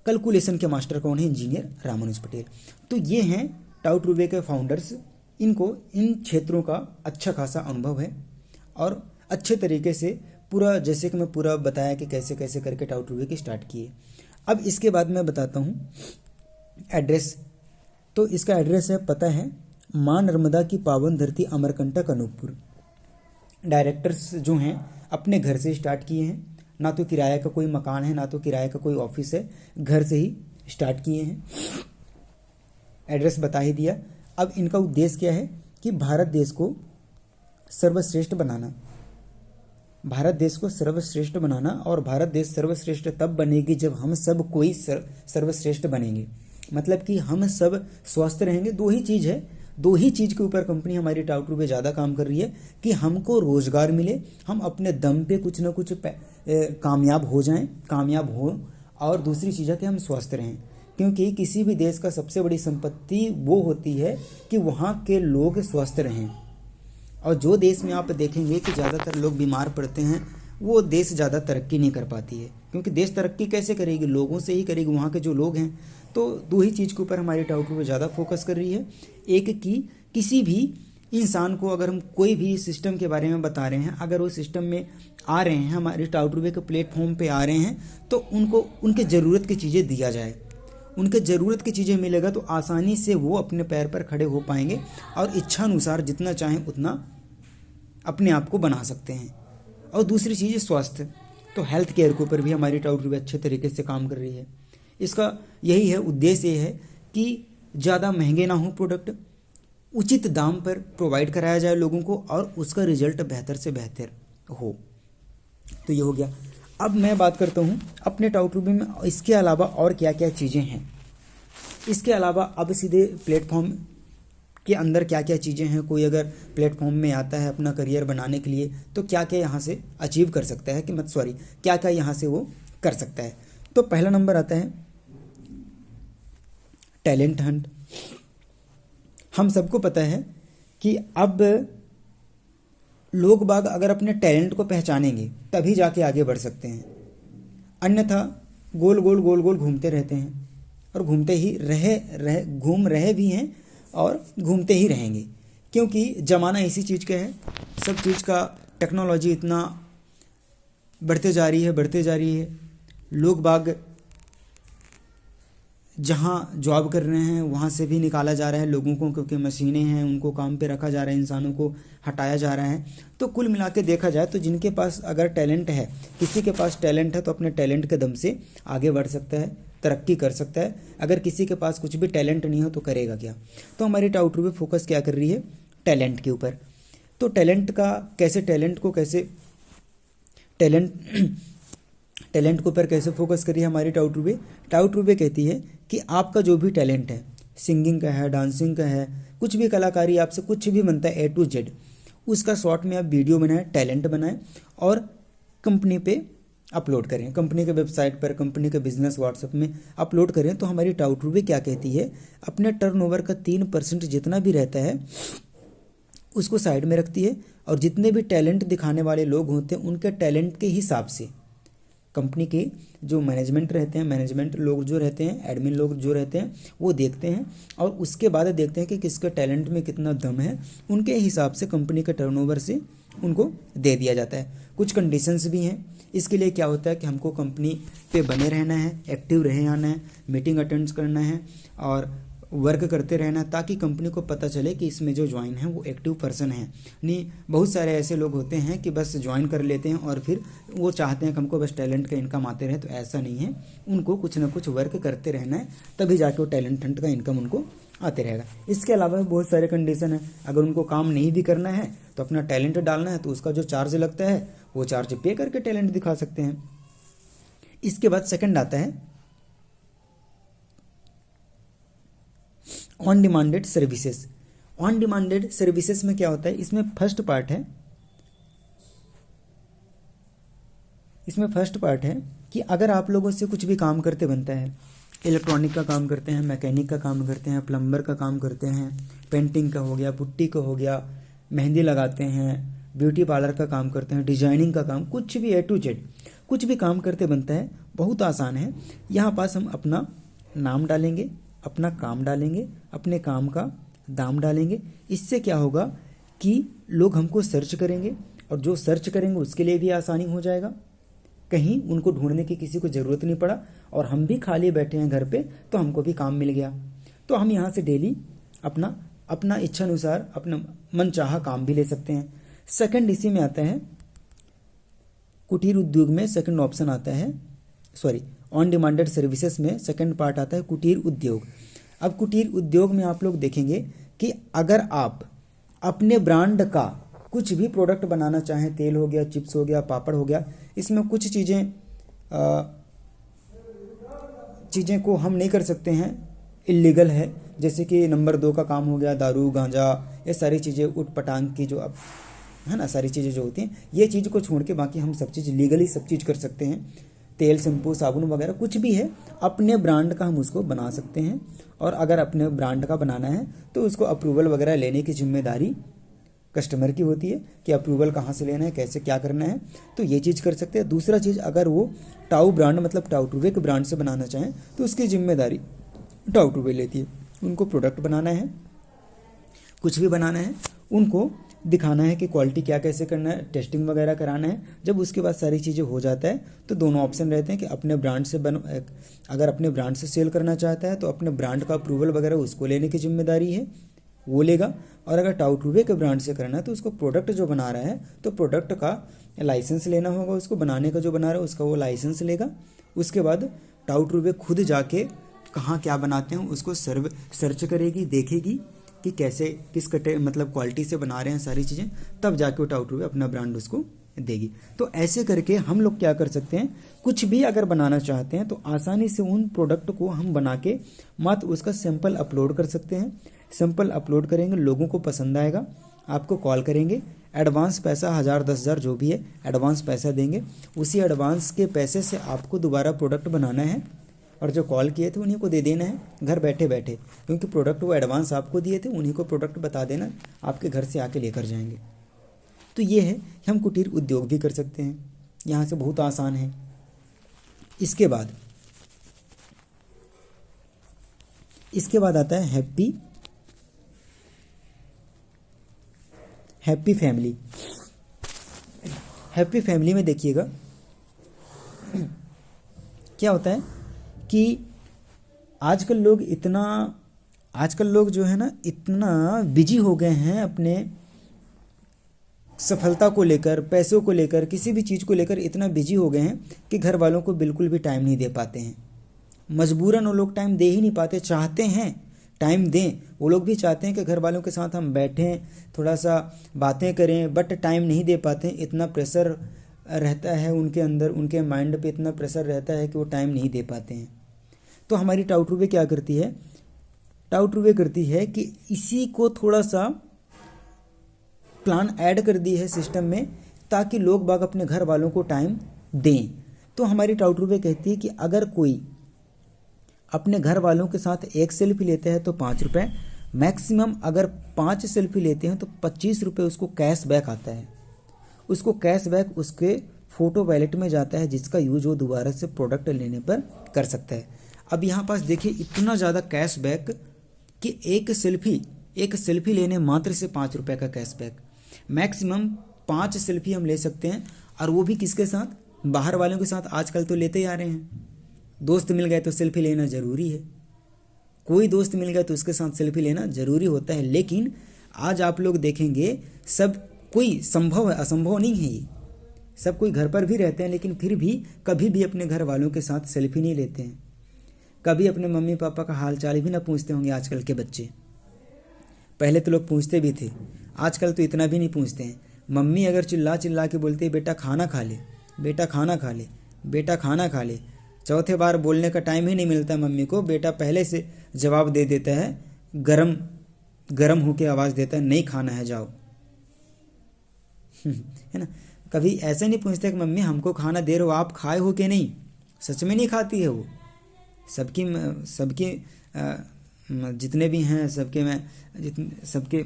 कैलकुलेशन के मास्टर कौन है? इंजीनियर रामानुज पटेल। तो ये हैं टाउटरूबे के फाउंडर्स। इनको इन क्षेत्रों का अच्छा खासा अनुभव है और अच्छे तरीके से पूरा, जैसे कि मैं पूरा बताया कि कैसे कैसे करके टाउटरूबे की स्टार्ट किए। अब इसके बाद मैं बताता हूँ एड्रेस। तो इसका एड्रेस है, पता है, माँ नर्मदा की पावन धरती, अमरकंटक, अनूपपुर। डायरेक्टर्स जो हैं अपने घर से स्टार्ट किए हैं, ना तो किराए का कोई मकान है, ना तो किराए का कोई ऑफिस है, घर से ही स्टार्ट किए हैं। एड्रेस बता ही दिया। अब इनका उद्देश्य क्या है कि भारत देश को सर्वश्रेष्ठ बनाना, भारत देश को सर्वश्रेष्ठ बनाना। और भारत देश सर्वश्रेष्ठ तब बनेगी जब हम सब कोई सर्वश्रेष्ठ बनेंगे, मतलब कि हम सब स्वस्थ रहेंगे। दो ही चीज़ है, दो ही चीज़ के ऊपर कंपनी हमारी टाउटरूबे ज़्यादा काम कर रही है कि हमको रोज़गार मिले, हम अपने दम पे कुछ ना कुछ कामयाब हो, और दूसरी चीज़ है कि हम स्वस्थ रहें। क्योंकि किसी भी देश का सबसे बड़ी संपत्ति वो होती है कि वहाँ के लोग स्वस्थ रहें। और जो देश में आप देखेंगे कि ज़्यादातर लोग बीमार पड़ते हैं, वो देश ज़्यादा तरक्की नहीं कर पाती है। क्योंकि देश तरक्की कैसे करेगी? लोगों से ही करेगी, वहाँ के जो लोग हैं। तो दो ही चीज़ के ऊपर हमारी टाउटरूबे ज़्यादा फोकस कर रही है। एक कि किसी भी इंसान को अगर हम कोई भी सिस्टम के बारे में बता रहे हैं, अगर वो सिस्टम में आ रहे हैं, हमारे टाउटरूबे के प्लेटफॉर्म पे आ रहे हैं, तो उनको उनके ज़रूरत की चीज़ें दिया जाए। उनके ज़रूरत की चीज़ें मिलेगा तो आसानी से वो अपने पैर पर खड़े हो पाएंगे और इच्छानुसार जितना चाहें उतना अपने आप को बना सकते हैं। और दूसरी चीज़ है स्वास्थ्य। तो हेल्थ केयर के ऊपर भी हमारी टाउटरूबे अच्छे तरीके से काम कर रही है। इसका यही है, उद्देश्य ये है कि ज़्यादा महंगे ना हो प्रोडक्ट, उचित दाम पर प्रोवाइड कराया जाए लोगों को, और उसका रिजल्ट बेहतर से बेहतर हो। तो ये हो गया। अब मैं बात करता हूँ अपने टाउटरूबी में इसके अलावा और क्या क्या चीज़ें हैं। इसके अलावा अब सीधे प्लेटफॉर्म के अंदर क्या क्या चीज़ें हैं। कोई अगर प्लेटफॉर्म में आता है अपना करियर बनाने के लिए तो क्या क्या यहाँ से अचीव कर सकता है, क्या क्या यहाँ से वो कर सकता है। तो पहला नंबर आता है टैलेंट हंट। हम सबको पता है कि अब लोग बाग अगर अपने टैलेंट को पहचानेंगे तभी जाके आगे बढ़ सकते हैं, अन्यथा गोल गोल गोल गोल घूमते रहते हैं और घूमते ही घूम रहे भी हैं और घूमते ही रहेंगे, क्योंकि ज़माना इसी चीज़ का है। सब चीज़ का टेक्नोलॉजी इतना बढ़ते जा रही है। लोग बाग जहाँ जॉब कर रहे हैं वहाँ से भी निकाला जा रहा है लोगों को, क्योंकि मशीनें हैं, उनको काम पे रखा जा रहा है, इंसानों को हटाया जा रहा है। तो कुल मिला के देखा जाए तो जिनके पास अगर टैलेंट है, किसी के पास टैलेंट है तो अपने टैलेंट के दम से आगे बढ़ सकता है, तरक्की कर सकता है। अगर किसी के पास कुछ भी टैलेंट नहीं हो तो करेगा क्या। तो हमारी टाउटरूबी फोकस क्या कर रही है, टैलेंट के ऊपर। तो टैलेंट के ऊपर कैसे फोकस करिए हमारी टाउटरूबे कहती है कि आपका जो भी टैलेंट है, सिंगिंग का है, डांसिंग का है, कुछ भी कलाकारी आपसे कुछ भी बनता है A to Z, उसका शॉर्ट में आप वीडियो बनाएं, टैलेंट बनाएं और कंपनी पे अपलोड करें, कंपनी के वेबसाइट पर, कंपनी के बिजनेस व्हाट्सएप में अपलोड करें। तो हमारी टाउटरूबे क्या कहती है, अपने टर्नओवर का 3% जितना भी रहता है उसको साइड में रखती है और जितने भी टैलेंट दिखाने वाले लोग होते हैं उनके टैलेंट के हिसाब से कंपनी के जो मैनेजमेंट रहते हैं, मैनेजमेंट लोग जो रहते हैं, एडमिन लोग जो रहते हैं, वो देखते हैं और उसके बाद देखते हैं कि किसके टैलेंट में कितना दम है, उनके हिसाब से कंपनी के टर्नओवर से उनको दे दिया जाता है। कुछ कंडीशंस भी हैं। इसके लिए क्या होता है कि हमको कंपनी पे बने रहना है, एक्टिव रहे आना है, मीटिंग अटेंड करना है और वर्क करते रहना, ताकि कंपनी को पता चले कि इसमें जो ज्वाइन है वो एक्टिव पर्सन है। नहीं, बहुत सारे ऐसे लोग होते हैं कि बस ज्वाइन कर लेते हैं और फिर वो चाहते हैं कि हमको बस टैलेंट का इनकम आते रहे। तो ऐसा नहीं है, उनको कुछ ना कुछ वर्क करते रहना है, तभी जाके वो टैलेंट हंट का इनकम उनको आते रहेगा। इसके अलावा बहुत सारे कंडीशन है। अगर उनको काम नहीं भी करना है तो अपना टैलेंट डालना है तो उसका जो चार्ज लगता है वो चार्ज पे करके टैलेंट दिखा सकते हैं। इसके बाद सेकंड आता है on demanded services. On demanded services में क्या होता है, इसमें फर्स्ट पार्ट है कि अगर आप लोगों से कुछ भी काम करते बनता है, इलेक्ट्रॉनिक का काम करते हैं, मैकेनिक का काम करते हैं, प्लम्बर का काम करते हैं, पेंटिंग का हो गया, पुट्टी का हो गया, मेहंदी लगाते हैं, ब्यूटी पार्लर का काम करते हैं, डिजाइनिंग का काम, कुछ भी A to Z कुछ भी काम करते बनता है, बहुत आसान है। यहाँ पास हम अपना नाम डालेंगे, अपना काम डालेंगे, अपने काम का दाम डालेंगे। इससे क्या होगा कि लोग हमको सर्च करेंगे और जो सर्च करेंगे उसके लिए भी आसानी हो जाएगा, कहीं उनको ढूंढने की किसी को ज़रूरत नहीं पड़ा और हम भी खाली बैठे हैं घर पे तो हमको भी काम मिल गया। तो हम यहाँ से डेली अपना इच्छा अनुसार अपना मन चाहा काम भी ले सकते हैं। सेकंड इसी में आता है कुटीर उद्योग में, सेकंड ऑप्शन आता है, ऑन डिमांडेड सर्विसेज में सेकंड पार्ट आता है कुटीर उद्योग। अब कुटीर उद्योग में आप लोग देखेंगे कि अगर आप अपने ब्रांड का कुछ भी प्रोडक्ट बनाना चाहें, तेल हो गया, चिप्स हो गया, पापड़ हो गया, इसमें कुछ चीज़ें को हम नहीं कर सकते हैं, इलीगल है। जैसे कि नंबर 2 का काम हो गया, दारू गांजा, ये सारी चीज़ें उठ पटांग की जो अब है ना, सारी चीज़ें जो होती हैं, ये चीज़ को छोड़ के बाकी हम सब चीज़ लीगली सब चीज़ कर सकते हैं। तेल, शैम्पू, साबुन वगैरह कुछ भी है, अपने ब्रांड का हम उसको बना सकते हैं। और अगर अपने ब्रांड का बनाना है तो उसको अप्रूवल वगैरह लेने की जिम्मेदारी कस्टमर की होती है कि अप्रूवल कहाँ से लेना है, कैसे क्या करना है, तो ये चीज़ कर सकते हैं। दूसरा चीज़, अगर वो टाउ ब्रांड मतलब टाउटरूबे के ब्रांड से बनाना चाहें तो उसकी जिम्मेदारी टाउटरूबे लेती है। उनको प्रोडक्ट बनाना है, कुछ भी बनाना है, उनको दिखाना है कि क्वालिटी क्या कैसे करना है, टेस्टिंग वगैरह कराना है। जब उसके बाद सारी चीज़ें हो जाता है तो दोनों ऑप्शन रहते हैं कि अपने ब्रांड से अगर अपने ब्रांड से सेल करना चाहता है तो अपने ब्रांड का अप्रूवल वगैरह उसको लेने की जिम्मेदारी है, वो लेगा। और अगर टाउटरूबे के ब्रांड से करना है तो उसको प्रोडक्ट जो बना रहा है तो प्रोडक्ट का लाइसेंस लेना होगा, उसको बनाने का जो बना रहा है उसका वो लाइसेंस लेगा। उसके बाद टाउटरूबे खुद जाके कहाँ क्या बनाते हैं उसको सर्च करेगी, देखेगी कि कैसे किस मतलब क्वालिटी से बना रहे हैं सारी चीज़ें, तब जाके वो टाउटरूबे अपना ब्रांड उसको देगी। तो ऐसे करके हम लोग क्या कर सकते हैं, कुछ भी अगर बनाना चाहते हैं तो आसानी से उन प्रोडक्ट को हम बना के मात्र उसका सैंपल अपलोड कर सकते हैं। सैंपल अपलोड करेंगे, लोगों को पसंद आएगा, आपको कॉल करेंगे, एडवांस पैसा 1000 10,000 जो भी है एडवांस पैसा देंगे। उसी एडवांस के पैसे से आपको दोबारा प्रोडक्ट बनाना है और जो कॉल किए थे उन्हीं को दे देना है घर बैठे बैठे, क्योंकि प्रोडक्ट वो एडवांस आपको दिए थे, उन्हीं को प्रोडक्ट बता देना, आपके घर से आके लेकर जाएंगे। तो ये है कि हम कुटीर उद्योग भी कर सकते हैं, यहाँ से बहुत आसान है। इसके बाद आता है हैप्पी फैमिली। हैप्पी फैमिली में देखिएगा क्या होता है कि आजकल लोग जो है ना इतना बिजी हो गए हैं अपने सफलता को लेकर, पैसों को लेकर, किसी भी चीज़ को लेकर इतना बिजी हो गए हैं कि घर वालों को बिल्कुल भी टाइम नहीं दे पाते हैं। मजबूरन वो लोग टाइम दे ही नहीं पाते, चाहते हैं टाइम दें, वो लोग भी चाहते हैं कि घर वालों के साथ हम बैठें, थोड़ा सा बातें करें, बट टाइम नहीं दे पाते। इतना प्रेशर रहता है उनके अंदर, उनके माइंड पे इतना प्रेशर रहता है कि वो टाइम नहीं दे पाते हैं। तो हमारी टाउटरूवे क्या करती है, टाउटरूवे करती है कि इसी को थोड़ा सा प्लान ऐड कर दी है सिस्टम में, ताकि लोग बाग अपने घर वालों को टाइम दें। तो हमारी टाउटरूवे कहती है कि अगर कोई अपने घर वालों के साथ एक सेल्फी लेते हैं तो 5 रुपये, मैक्सिमम अगर 5 सेल्फी लेते हैं तो 25 रुपये उसको कैशबैक आता है। उसको कैशबैक उसके फ़ोटो वैलेट में जाता है, जिसका यूज वो दोबारा से प्रोडक्ट लेने पर कर सकता है। अब यहाँ पास देखिए इतना ज़्यादा कैशबैक कि एक सेल्फी लेने मात्र से 5 रुपये का कैशबैक। मैक्सिमम 5 सेल्फी हम ले सकते हैं, और वो भी किसके साथ, बाहर वालों के साथ। आजकल तो लेते ही आ रहे हैं, दोस्त मिल गए तो सेल्फी लेना ज़रूरी है, कोई दोस्त मिल गया तो उसके साथ सेल्फी लेना ज़रूरी होता है। लेकिन आज आप लोग देखेंगे सब कोई संभव है, असंभव नहीं है ये, सब कोई घर पर भी रहते हैं, लेकिन फिर भी कभी भी अपने घर वालों के साथ सेल्फी नहीं लेते हैं, कभी अपने मम्मी पापा का हाल चाल भी ना पूछते होंगे आजकल के बच्चे। पहले तो लोग पूछते भी थे, आजकल तो इतना भी नहीं पूछते हैं। मम्मी अगर चिल्ला चिल्ला के बोलती है बेटा खाना खा ले, बेटा खाना खा ले, बेटा खाना खा ले, चौथे बार बोलने का टाइम ही नहीं मिलता मम्मी को, बेटा पहले से जवाब दे देता है, गरम होके आवाज़ देता है, नहीं खाना है जाओ। है ना, कभी ऐसा नहीं पूछते कि मम्मी हमको खाना दे रहे हो, आप खाए हो कि नहीं। सच में नहीं खाती है वो। सबकी जितने भी हैं सबके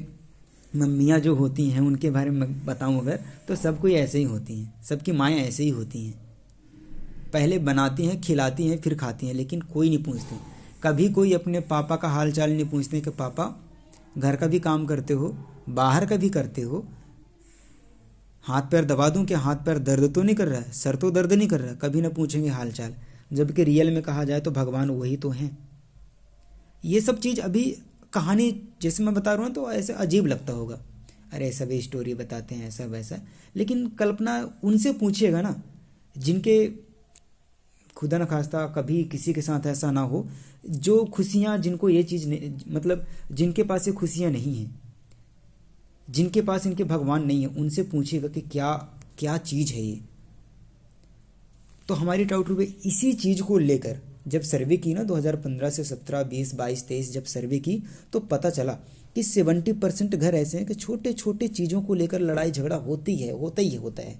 मम्मियाँ जो होती हैं उनके बारे में बताऊं अगर, तो सब कोई ऐसे ही होती हैं, सबकी माएँ ऐसे ही होती हैं, पहले बनाती हैं, खिलाती हैं, फिर खाती हैं, लेकिन कोई नहीं पूछते। कभी कोई अपने पापा का हाल चाल नहीं पूछते कि पापा घर का भी काम करते हो, बाहर का भी करते हो, हाथ पैर दबा दूं क्या, हाथ पैर दर्द तो नहीं कर रहा है, सर तो दर्द नहीं कर रहा है, कभी ना पूछेंगे हाल चाल। जबकि रियल में कहा जाए तो भगवान वही तो हैं। ये सब चीज़ अभी कहानी जैसे मैं बता रहा हूँ तो ऐसे अजीब लगता होगा, अरे सब स्टोरी बताते हैं ऐसा वैसा, लेकिन कल्पना उनसे पूछिएगा ना जिनके खुदा न खास्ता कभी किसी के साथ ऐसा ना हो, जो खुशियाँ, जिनको ये चीज़ मतलब जिनके पास ये खुशियाँ नहीं हैं, जिनके पास इनके भगवान नहीं है, उनसे पूछिएगा कि क्या क्या चीज़ है ये। तो हमारी टाउटरूवे इसी चीज़ को लेकर जब सर्वे की ना 2015 से 17, 20, 22, 23 जब सर्वे की तो पता चला कि 70% घर ऐसे हैं कि छोटे छोटे चीज़ों को लेकर लड़ाई झगड़ा होता है।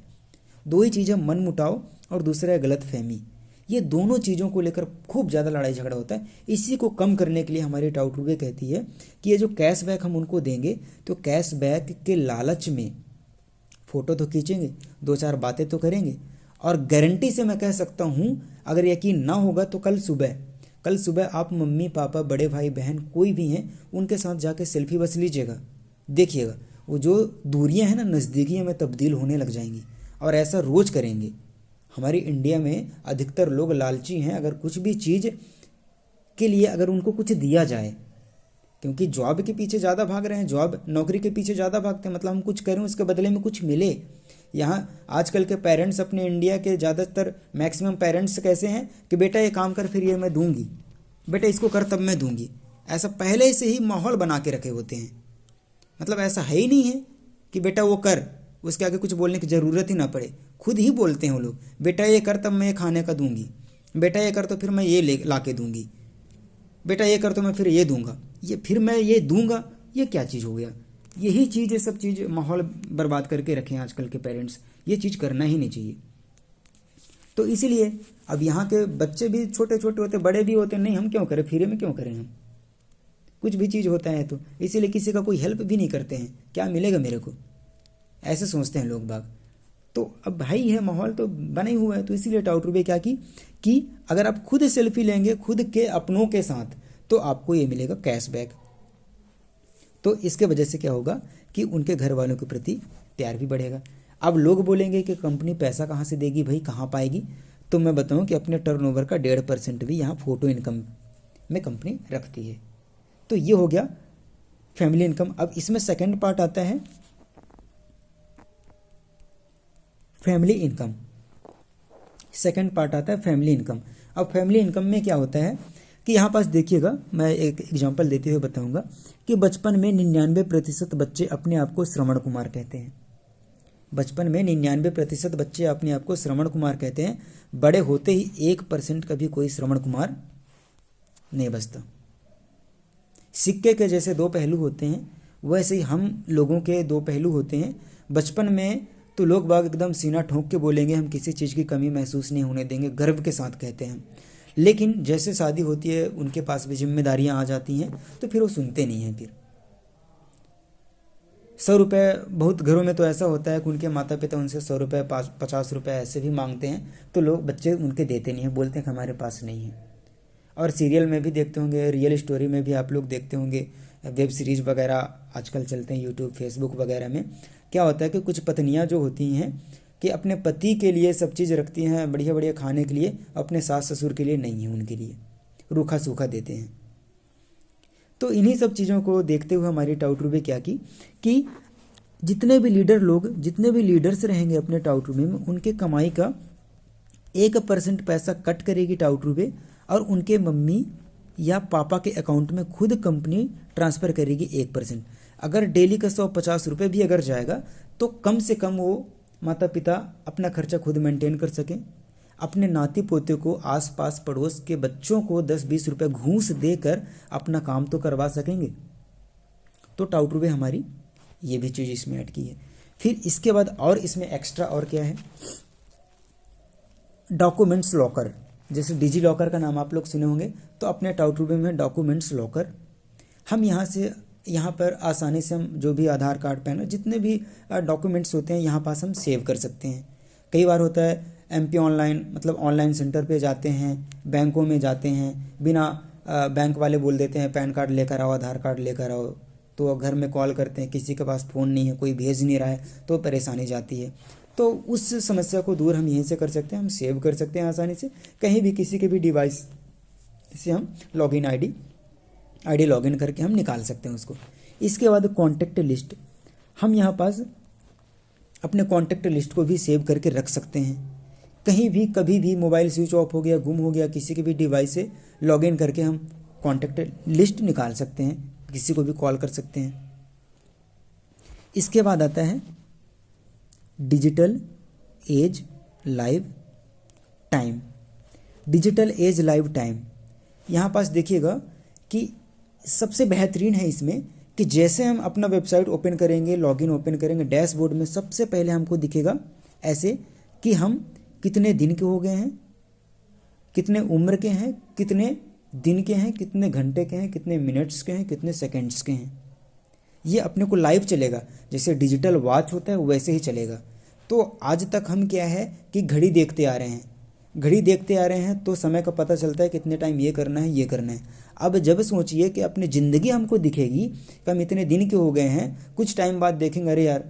दो ही चीज़ें, मनमुटाव और दूसरा है गलतफहमी। ये दोनों चीज़ों को लेकर खूब ज़्यादा लड़ाई झगड़ा होता है। इसी को कम करने के लिए हमारी टाउटरूवे कहती है कि ये जो कैशबैक हम उनको देंगे तो कैशबैक के लालच में फ़ोटो तो खींचेंगे, 2-4 बातें तो करेंगे, और गारंटी से मैं कह सकता हूँ अगर यकीन ना होगा तो कल सुबह आप मम्मी पापा बड़े भाई बहन कोई भी हैं उनके साथ जाके सेल्फी बस लीजिएगा, देखिएगा वो जो दूरियां हैं ना नज़दीकियों में तब्दील होने लग जाएंगी। और ऐसा रोज़ करेंगे। हमारी इंडिया में अधिकतर लोग लालची हैं, अगर कुछ भी चीज़ के लिए अगर उनको कुछ दिया जाए, क्योंकि जॉब के पीछे ज़्यादा भाग रहे हैं, जॉब नौकरी के पीछे ज़्यादा भागते हैं, मतलब हम कुछ करें उसके बदले में कुछ मिले। यहाँ आजकल के पेरेंट्स, अपने इंडिया के ज़्यादातर मैक्सिमम पेरेंट्स कैसे हैं कि बेटा ये काम कर फिर ये मैं दूंगी, बेटा इसको कर तब मैं दूंगी, ऐसा पहले से ही माहौल बना के रखे होते हैं। मतलब ऐसा है ही नहीं है कि बेटा वो कर उसके आगे कुछ बोलने की ज़रूरत ही ना पड़े, खुद ही बोलते हैं वो लोग, बेटा ये कर तब मैं ये खाने का दूंगी, बेटा ये कर तो फिर मैं ये ला के दूंगी, बेटा ये कर तो मैं फिर ये दूंगा, ये फिर मैं ये दूंगा, ये क्या चीज़ हो गया। यही चीज़, ये सब चीज़ माहौल बर्बाद करके रखे हैं आजकल के पेरेंट्स। ये चीज़ करना ही नहीं चाहिए। तो इसीलिए अब यहाँ के बच्चे भी छोटे छोटे होते, बड़े भी होते, नहीं हम क्यों करें, फ्री में क्यों करें हम, कुछ भी चीज़ होता है तो इसीलिए किसी का कोई हेल्प भी नहीं करते हैं, क्या मिलेगा मेरे को, ऐसे सोचते हैं लोग बाग। तो अब भाई है माहौल तो बना ही हुआ है। तो इसीलिए टाउटरू ने क्या की कि अगर आप खुद सेल्फी लेंगे खुद के अपनों के साथ तो आपको ये मिलेगा कैशबैक। तो इसके वजह से क्या होगा कि उनके घर वालों के प्रति प्यार भी बढ़ेगा। अब लोग बोलेंगे कि कंपनी पैसा कहाँ से देगी भाई, कहाँ पाएगी, तो मैं बताऊं कि अपने टर्नओवर का 1.5% भी यहाँ फोटो इनकम में कंपनी रखती है। तो ये हो गया फैमिली इनकम। अब इसमें सेकंड पार्ट आता है फैमिली इनकम। सेकंड पार्ट आता है फैमिली इनकम। अब फैमिली इनकम में क्या होता है कि यहाँ पास देखिएगा, मैं एक एग्जांपल देते हुए बताऊंगा कि बचपन में 99% बच्चे अपने आप को श्रवण कुमार कहते हैं। बचपन में 99% बच्चे अपने आप को श्रवण कुमार कहते हैं, बड़े होते ही 1% का भी कोई श्रवण कुमार नहीं बचता। सिक्के के जैसे दो पहलू होते हैं, वैसे ही हम लोगों के दो पहलू होते हैं। बचपन में तो लोग बाग एकदम सीना ठोंक के बोलेंगे, हम किसी चीज़ की कमी महसूस नहीं होने देंगे, गर्व के साथ कहते हैं। लेकिन जैसे शादी होती है उनके पास भी जिम्मेदारियां आ जाती हैं तो फिर वो सुनते नहीं हैं। फिर 100 रुपये, बहुत घरों में तो ऐसा होता है कि उनके माता पिता उनसे 100 रुपये 50 रुपये ऐसे भी मांगते हैं, तो लोग बच्चे उनके देते नहीं हैं, बोलते हैं कि हमारे पास नहीं है। और सीरियल में भी देखते होंगे, रियल स्टोरी में भी आप लोग देखते होंगे, वेब सीरीज़ वगैरह आजकल चलते हैं यूट्यूब फेसबुक वगैरह में, क्या होता है कि कुछ पत्नियां जो होती हैं कि अपने पति के लिए सब चीज़ रखती हैं बढ़िया बढ़िया खाने के लिए, अपने सास ससुर के लिए नहीं है, उनके लिए रूखा सूखा देते हैं। तो इन्हीं सब चीज़ों को देखते हुए हमारी टाउटरू में क्या की कि जितने भी लीडर लोग, जितने भी लीडर्स रहेंगे अपने टाउटरू में, उनके कमाई का 1% पैसा कट करेगी टाउटरू में और उनके मम्मी या पापा के अकाउंट में खुद कंपनी ट्रांसफ़र करेगी 1%। अगर डेली का 150 रुपये भी अगर जाएगा तो कम से कम वो माता पिता अपना खर्चा खुद मेंटेन कर सकें, अपने नाती पोते को आसपास पड़ोस के बच्चों को 10-20 रुपये घूस देकर अपना काम तो करवा सकेंगे। तो टाउटरू में हमारी ये भी चीज़ इसमें ऐड की है। फिर इसके बाद और इसमें एक्स्ट्रा और क्या है, डॉक्यूमेंट्स लॉकर। जैसे डिजी लॉकर का नाम आप लोग सुने होंगे, तो अपने टाउटरू में डॉक्यूमेंट्स लॉकर, हम यहाँ पर आसानी से हम जो भी आधार कार्ड पैन जितने भी डॉक्यूमेंट्स होते हैं यहाँ पास हम सेव कर सकते हैं। कई बार होता है MP ऑनलाइन, मतलब ऑनलाइन सेंटर पे जाते हैं, बैंकों में जाते हैं, बिना बैंक वाले बोल देते हैं पैन कार्ड लेकर आओ, आधार कार्ड लेकर आओ, तो घर में कॉल करते हैं, किसी के पास फ़ोन नहीं है, कोई भेज नहीं रहा है, तो परेशानी जाती है। तो उस समस्या को दूर हम यहीं से कर सकते हैं, हम सेव कर सकते हैं आसानी से, कहीं भी किसी के भी डिवाइस से हम लॉगिन आईडी लॉगिन करके हम निकाल सकते हैं उसको। इसके बाद कॉन्टैक्ट लिस्ट, हम यहाँ पास अपने कॉन्टैक्ट लिस्ट को भी सेव करके रख सकते हैं। कहीं भी कभी भी मोबाइल स्विच ऑफ हो गया, गुम हो गया, किसी के भी डिवाइस से लॉगिन करके हम कॉन्टैक्ट लिस्ट निकाल सकते हैं, किसी को भी कॉल कर सकते हैं। इसके बाद आता है digital age live time. Digital age live time यहाँ पास देखिएगा कि सबसे बेहतरीन है इसमें कि जैसे हम अपना वेबसाइट ओपन करेंगे, लॉगिन ओपन करेंगे, डैशबोर्ड में सबसे पहले हमको दिखेगा ऐसे कि हम कितने दिन के हो गए हैं, कितने उम्र के हैं, कितने दिन के हैं, कितने घंटे के हैं, कितने मिनट्स के हैं, कितने सेकंड्स के हैं। ये अपने को लाइव चलेगा, जैसे डिजिटल वॉच होता है वैसे ही चलेगा। तो आज तक हम क्या है कि घड़ी देखते आ रहे हैं, घड़ी देखते आ रहे हैं तो समय का पता चलता है कितने टाइम ये करना है, ये करना है। अब जब सोचिए कि अपनी ज़िंदगी हमको दिखेगी कि हम इतने दिन के हो गए हैं, कुछ टाइम बाद देखेंगे अरे यार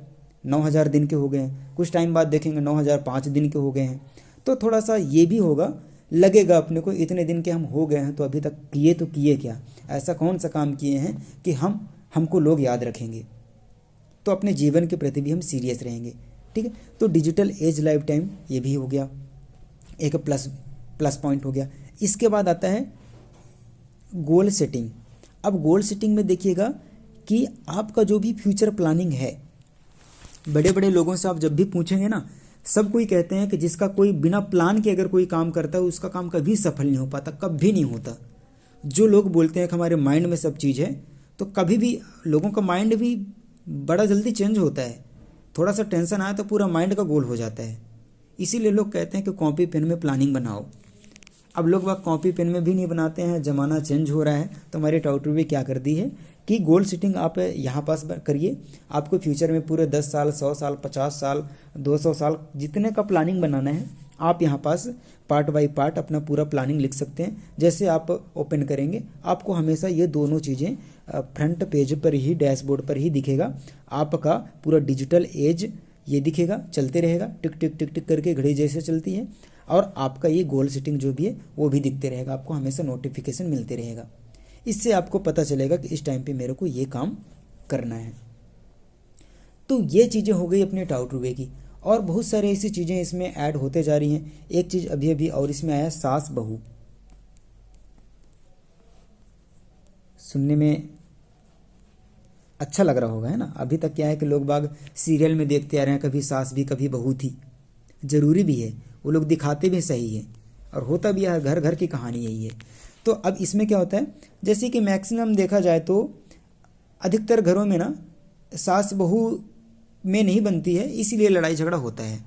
9000 दिन के हो गए हैं, कुछ टाइम बाद देखेंगे 9005 दिन के हो गए हैं, तो थोड़ा सा ये भी होगा, लगेगा अपने को इतने दिन के हम हो गए हैं तो अभी तक किए तो किए क्या, ऐसा कौन सा काम किए हैं कि हमको लोग याद रखेंगे। तो अपने जीवन के प्रति भी हम सीरियस रहेंगे। ठीक है, तो डिजिटल एज लाइफ टाइम ये भी हो गया, एक प्लस पॉइंट हो गया। इसके बाद आता है गोल सेटिंग। अब गोल सेटिंग में देखिएगा कि आपका जो भी फ्यूचर प्लानिंग है, बड़े बड़े लोगों से आप जब भी पूछेंगे ना, सब कोई कहते हैं कि जिसका कोई बिना प्लान के अगर कोई काम करता है उसका काम कभी सफल नहीं हो पाता, कभी नहीं होता। जो लोग बोलते हैं कि हमारे माइंड में सब चीज़ है, तो कभी भी लोगों का माइंड भी बड़ा जल्दी चेंज होता है। थोड़ा सा टेंशन आया तो पूरा माइंड का गोल हो जाता है। इसीलिए लोग कहते हैं कि कॉपी पेन में प्लानिंग बनाओ। अब लोग वह कॉपी पेन में भी नहीं बनाते हैं, ज़माना चेंज हो रहा है। तो हमारे टाउटरू भी क्या कर दी है कि गोल सेटिंग आप यहाँ पास करिए। आपको फ्यूचर में पूरे 10 साल, 100 साल, 50 साल, 200 साल जितने का प्लानिंग बनाना है, आप यहाँ पास पार्ट बाय पार्ट अपना पूरा प्लानिंग लिख सकते हैं। जैसे आप ओपन करेंगे, आपको हमेशा ये दोनों चीज़ें फ्रंट पेज पर ही, डैशबोर्ड पर ही दिखेगा। आपका पूरा डिजिटल एज ये दिखेगा, चलते रहेगा, टिक टिक टिक टिक करके घड़ी जैसे चलती है। और आपका ये गोल सेटिंग जो भी है वो भी दिखते रहेगा, आपको हमेशा नोटिफिकेशन मिलते रहेगा। इससे आपको पता चलेगा कि इस टाइम पे मेरे को ये काम करना है। तो ये चीज़ें हो गई अपने टाउटरूवे की, और बहुत सारी ऐसी चीज़ें इसमें ऐड होते जा रही हैं। एक चीज़ अभी अभी और इसमें आया, सास बहू। सुनने में अच्छा लग रहा होगा, है ना। अभी तक क्या है कि लोग बाग सीरियल में देखते आ रहे हैं, कभी सास भी कभी बहू थी। ज़रूरी भी है, वो लोग दिखाते भी सही है और होता भी है, घर घर की कहानी यही है। तो अब इसमें क्या होता है, जैसे कि मैक्सिमम देखा जाए तो अधिकतर घरों में ना सास बहू में नहीं बनती है, इसीलिए लड़ाई झगड़ा होता है।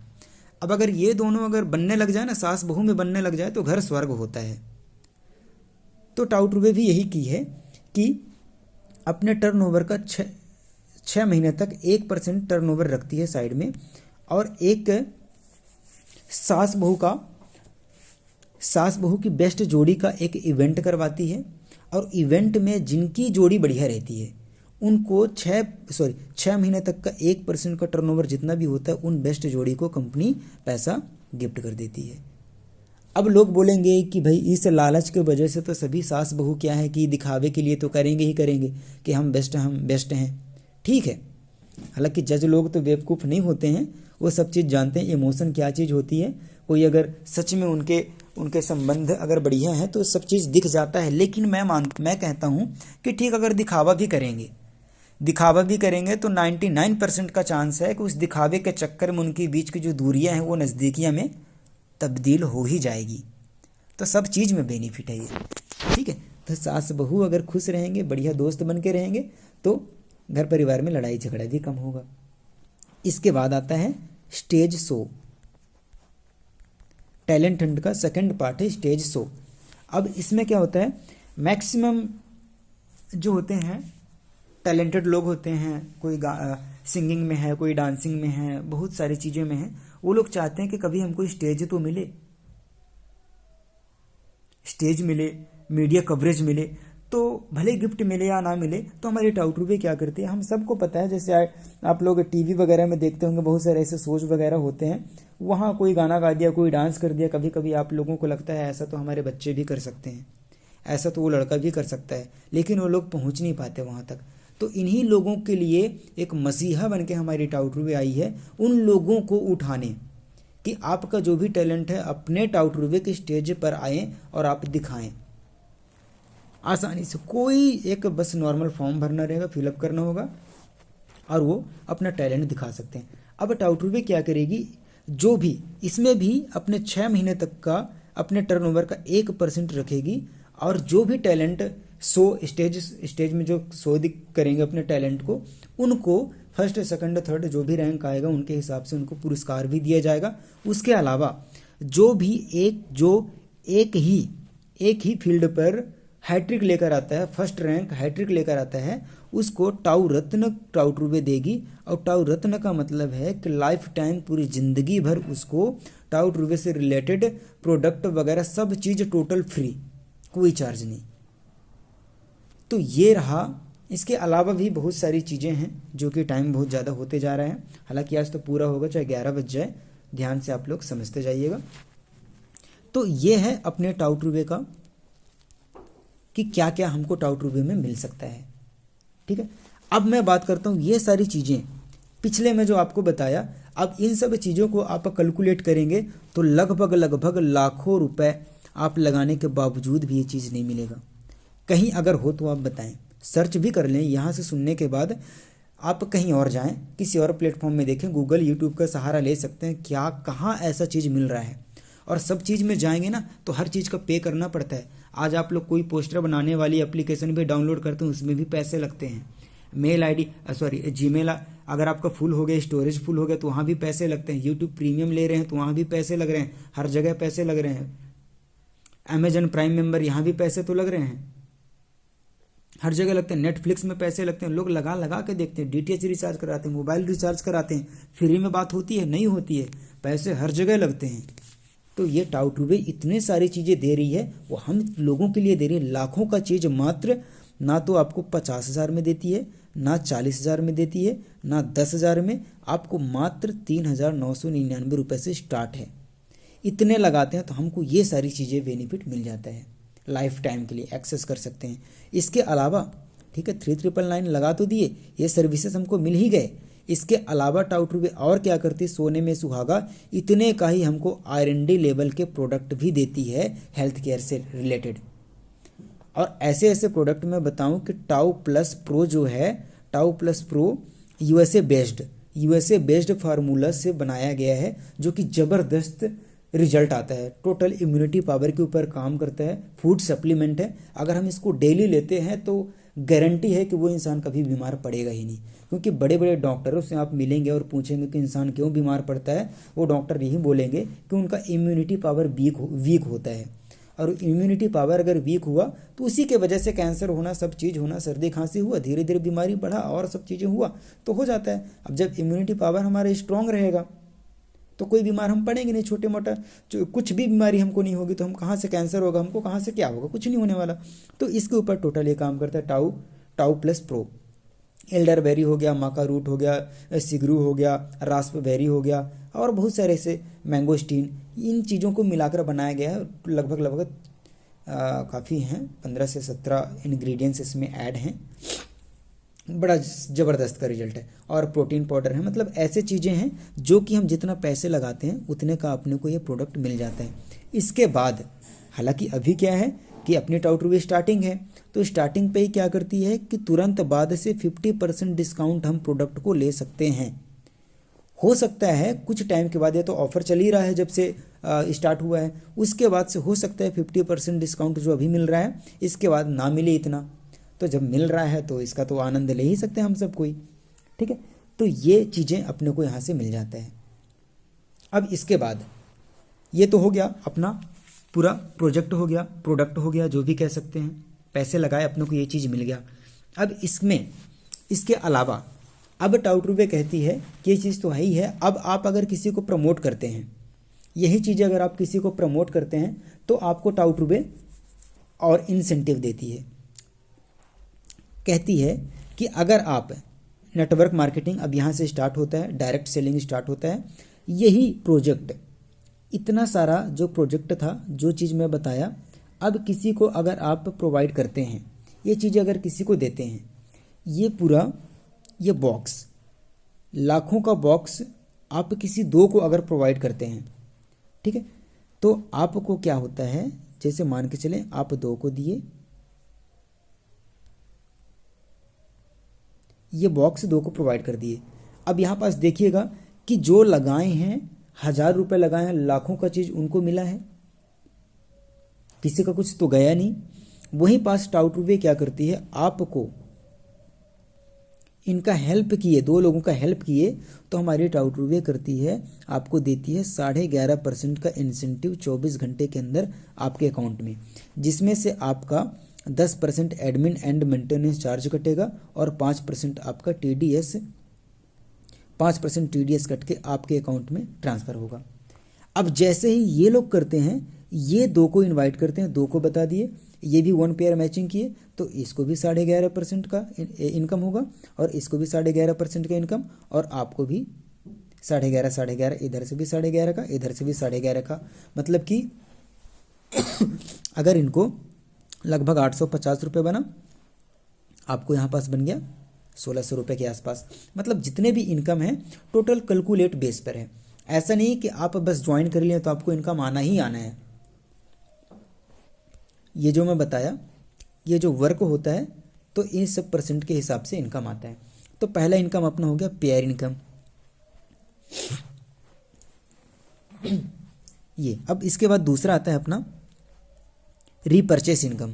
अब अगर ये दोनों अगर बनने लग जाए ना, सास बहू में बनने लग जाए, तो घर स्वर्ग होता है। तो टाउटरूवे भी यही की है कि अपने टर्नओवर का 6 महीने तक 1% टर्नओवर रखती है साइड में, और एक सास बहू की बेस्ट जोड़ी का एक इवेंट करवाती है। और इवेंट में जिनकी जोड़ी बढ़िया रहती है उनको 6 महीने तक का 1% का टर्नओवर जितना भी होता है, उन बेस्ट जोड़ी को कंपनी पैसा गिफ्ट कर देती है। अब लोग बोलेंगे कि भाई इस लालच के वजह से तो सभी सास बहू क्या है कि दिखावे के लिए तो करेंगे ही करेंगे कि हम बेस्ट हैं। ठीक है, हालांकि जज लोग तो बेवकूफ़ नहीं होते हैं, वो सब चीज़ जानते हैं इमोशन क्या चीज़ होती है। कोई अगर सच में उनके संबंध अगर बढ़िया हैं तो सब चीज़ दिख जाता है। लेकिन मैं कहता हूँ कि ठीक, अगर दिखावा भी करेंगे तो 99% का चांस है कि उस दिखावे के चक्कर में उनके बीच की जो दूरियां हैं वो नज़दीकियां में तब्दील हो ही जाएगी। तो सब चीज़ में बेनिफिट है ये। ठीक है, तो सास बहू अगर खुश रहेंगे, बढ़िया दोस्त बन के रहेंगे, तो घर परिवार में लड़ाई झगड़ा भी कम होगा। इसके बाद आता है स्टेज शो। टैलेंट हंट का सेकंड पार्ट है स्टेज शो। अब इसमें क्या होता है, मैक्सिमम जो होते हैं टैलेंटेड लोग होते हैं, कोई सिंगिंग में है, कोई डांसिंग में है, बहुत सारी चीज़ों में है, वो लोग चाहते हैं कि कभी हमको स्टेज तो मिले, स्टेज मिले, मीडिया कवरेज मिले, तो भले गिफ्ट मिले या ना मिले। तो हमारे टाउटरूवे क्या करते हैं, हम सबको पता है, जैसे आप लोग टीवी वगैरह में देखते होंगे, बहुत सारे ऐसे शोज वगैरह होते हैं, वहाँ कोई गाना गा दिया, कोई डांस कर दिया। कभी कभी आप लोगों को लगता है ऐसा तो हमारे बच्चे भी कर सकते हैं, ऐसा तो वो लड़का भी कर सकता है, लेकिन वो लोग पहुँच नहीं पाते वहाँ तक। तो इन्हीं लोगों के लिए एक मसीहा बन के हमारी टाउटरूवे आई है, उन लोगों को उठाने कि आपका जो भी टैलेंट है अपने टाउटरूवे के स्टेज पर आए और आप दिखाएं आसानी से। कोई एक बस नॉर्मल फॉर्म भरना रहेगा, फिलअप करना होगा और वो अपना टैलेंट दिखा सकते हैं। अब टाउटरूवे क्या करेगी, जो भी इसमें भी अपने 6 महीने तक का अपने टर्नओवर का 1% रखेगी, और जो भी टैलेंट शो स्टेज में जो शो करेंगे अपने टैलेंट को, उनको फर्स्ट सेकंड थर्ड जो भी रैंक आएगा उनके हिसाब से उनको पुरस्कार भी दिया जाएगा। उसके अलावा जो भी एक ही फील्ड पर हैट्रिक लेकर आता है, फर्स्ट रैंक हैट्रिक लेकर आता है, उसको टाउ रत्न टाउटरूवे देगी। और टाउ रत्न का मतलब है कि लाइफ टाइम, पूरी ज़िंदगी भर उसको टाउटरूवे से रिलेटेड प्रोडक्ट वगैरह सब चीज़ टोटल फ्री, कोई चार्ज नहीं। तो ये रहा। इसके अलावा भी बहुत सारी चीज़ें हैं जो कि टाइम बहुत ज़्यादा होते जा रहा है, हालांकि आज तो पूरा होगा चाहे 11 बज जाए, ध्यान से आप लोग समझते जाइएगा। तो ये है अपने टाउटरूवे का कि क्या क्या हमको टाउटरूवे में मिल सकता है। ठीक है, अब मैं बात करता हूँ ये सारी चीज़ें पिछले में जो आपको बताया, अब इन सब चीज़ों को आप कैलकुलेट करेंगे तो लगभग लाखों रुपए आप लगाने के बावजूद भी ये चीज़ नहीं मिलेगा। कहीं अगर हो तो आप बताएं, सर्च भी कर लें। यहाँ से सुनने के बाद आप कहीं और जाएं, किसी और प्लेटफॉर्म में देखें, गूगल यूट्यूब का सहारा ले सकते हैं, क्या कहाँ ऐसा चीज़ मिल रहा है। और सब चीज़ में जाएंगे ना तो हर चीज़ का पे करना पड़ता है। आज आप लोग कोई पोस्टर बनाने वाली एप्लीकेशन भी डाउनलोड करते हैं, उसमें भी पैसे लगते हैं। मेल आईडी सॉरी जीमेल अगर आपका फुल हो गया, स्टोरेज फुल हो गया तो वहाँ भी पैसे लगते हैं। यूट्यूब प्रीमियम ले रहे हैं तो वहाँ भी पैसे लग रहे हैं, हर जगह पैसे लग रहे हैं। अमेजन प्राइम मेंबर, यहाँ भी पैसे तो लग रहे हैं, हर जगह लगते हैं। नेटफ्लिक्स में पैसे लगते हैं, लोग लगा लगा के देखते हैं। डीटीएच रिचार्ज कराते हैं, मोबाइल रिचार्ज कराते हैं। फ्री में बात होती है? नहीं होती है, पैसे हर जगह लगते हैं। तो ये टाउटरूबे इतने सारी चीज़ें दे रही है, वो हम लोगों के लिए दे रही है। लाखों का चीज़ मात्र ना तो आपको 50,000 में देती है, ना 40,000 में देती है, ना 10,000 में, आपको मात्र 3,999 रुपये से स्टार्ट है। इतने लगाते हैं तो हमको ये सारी चीज़ें बेनिफिट मिल जाता है, लाइफ टाइम के लिए एक्सेस कर सकते हैं। इसके अलावा ठीक है 3,999 लगा तो दिए, ये सर्विसेज हमको मिल ही गए। इसके अलावा टाउटरूबे और क्या करती, सोने में सुहागा, इतने का ही हमको R&D लेवल के प्रोडक्ट भी देती है हेल्थ केयर से रिलेटेड। और ऐसे ऐसे प्रोडक्ट मैं बताऊं कि टाउ प्लस प्रो जो है, tau plus pro USA based formula से बनाया गया है, जो कि ज़बरदस्त रिजल्ट आता है। टोटल इम्यूनिटी पावर के ऊपर काम करता है, फूड सप्लीमेंट है। अगर हम इसको डेली लेते हैं तो गारंटी है कि वो इंसान कभी बीमार पड़ेगा ही नहीं। क्योंकि बड़े बड़े डॉक्टरों से आप मिलेंगे और पूछेंगे कि इंसान क्यों बीमार पड़ता है, वो डॉक्टर यही बोलेंगे कि उनका इम्यूनिटी पावर वीक होता है। और इम्यूनिटी पावर अगर वीक हुआ तो उसी के वजह से कैंसर होना, सब चीज़ होना, सर्दी खांसी हुआ, धीरे धीरे बीमारी बढ़ा और सब चीज़ें हुआ तो हो जाता है। अब जब इम्यूनिटी पावर हमारा स्ट्रांग रहेगा तो कोई बीमार हम पड़ेंगे नहीं, छोटे मोटा कुछ भी बीमारी हमको नहीं होगी, तो हम कहाँ से कैंसर होगा, हमको कहाँ से क्या होगा, कुछ नहीं होने वाला। तो इसके ऊपर टोटल ये काम करता है टाउ प्लस प्रो। एल्डरबेरी हो गया, माका रूट हो गया, सिगरू हो गया, रास्पबेरी हो गया, और बहुत सारे ऐसे मैंगोस्टीन, इन चीज़ों को मिलाकर बनाया गया है। लगभग काफ़ी हैं, 15 से 17 इंग्रेडिएंट्स इसमें ऐड हैं। बड़ा ज़बरदस्त का रिजल्ट है। और प्रोटीन पाउडर है, मतलब ऐसे चीज़ें हैं जो कि हम जितना पैसे लगाते हैं उतने का अपने को ये प्रोडक्ट मिल जाता है। इसके बाद हालांकि अभी क्या है कि अपनी टाउटरूबे स्टार्टिंग है, तो स्टार्टिंग पे ही क्या करती है कि तुरंत बाद से 50% डिस्काउंट हम प्रोडक्ट को ले सकते हैं। हो सकता है कुछ टाइम के बाद, ये तो ऑफ़र चल ही रहा है जब से स्टार्ट हुआ है, उसके बाद से हो सकता है 50% डिस्काउंट जो अभी मिल रहा है इसके बाद ना मिले इतना। तो जब मिल रहा है तो इसका तो आनंद ले ही सकते हैं हम सब कोई, ठीक है। तो ये चीज़ें अपने को यहाँ से मिल जाता है। अब इसके बाद ये तो हो गया अपना पूरा प्रोजेक्ट हो गया, प्रोडक्ट हो गया, जो भी कह सकते हैं, पैसे लगाए अपने को ये चीज़ मिल गया। अब इसमें इसके अलावा अब टाउटरूबे कहती है कि ये चीज़ तो है ही है, अब आप अगर किसी को प्रमोट करते हैं, यही चीज़ें अगर आप किसी को प्रमोट करते हैं तो आपको टाउटरूबे और इंसेंटिव देती है। कहती है कि अगर आप नेटवर्क मार्केटिंग, अब यहाँ से स्टार्ट होता है, डायरेक्ट सेलिंग स्टार्ट होता है। यही प्रोजेक्ट, इतना सारा जो प्रोजेक्ट था, जो चीज़ मैं बताया, अब किसी को अगर आप प्रोवाइड करते हैं, ये चीज़ें अगर किसी को देते हैं, ये पूरा ये बॉक्स, लाखों का बॉक्स आप किसी दो को अगर प्रोवाइड करते हैं, ठीक है, तो आपको क्या होता है, जैसे मान के चलें आप दो को दिए, ये बॉक्स दो को प्रोवाइड कर दिए। अब यहाँ पास देखिएगा कि जो लगाए हैं 1,000 रुपये लगाए हैं, लाखों का चीज़ उनको मिला है, किसी का कुछ तो गया नहीं। वहीं पास टाउटरूबे क्या करती है, आपको इनका हेल्प किए, दो लोगों का हेल्प किए तो हमारी टाउटरूबे करती है, आपको देती है 11.5% का इंसेंटिव 24 घंटे के अंदर आपके अकाउंट में, जिसमें से आपका 10% एडमिन एंड मेंटेनेंस चार्ज कटेगा और 5% आपका TDS, 5% TDS कट के आपके अकाउंट में ट्रांसफ़र होगा। अब जैसे ही ये लोग करते हैं, ये दो को इनवाइट करते हैं, दो को बता दिए, ये भी 1 पेयर मैचिंग किए तो इसको भी 11.5% का इनकम होगा और इसको भी 11.5% का इनकम, और आपको भी 11.5, इधर से भी 11.5 का, इधर से भी 11.5 का। मतलब कि अगर इनको लगभग 850 रुपये बना, आपको यहाँ पास बन गया 1,600 रुपये के आसपास। मतलब जितने भी इनकम है टोटल कैलकुलेट बेस पर है। ऐसा नहीं कि आप बस ज्वाइन कर लिए तो आपको इनकम आना ही आना है। ये जो मैं बताया, ये जो वर्क होता है तो इन सब % के हिसाब से इनकम आता है। तो पहला इनकम अपना हो गया पेयर इनकम। ये अब इसके बाद दूसरा आता है अपना रीपरचेस इनकम।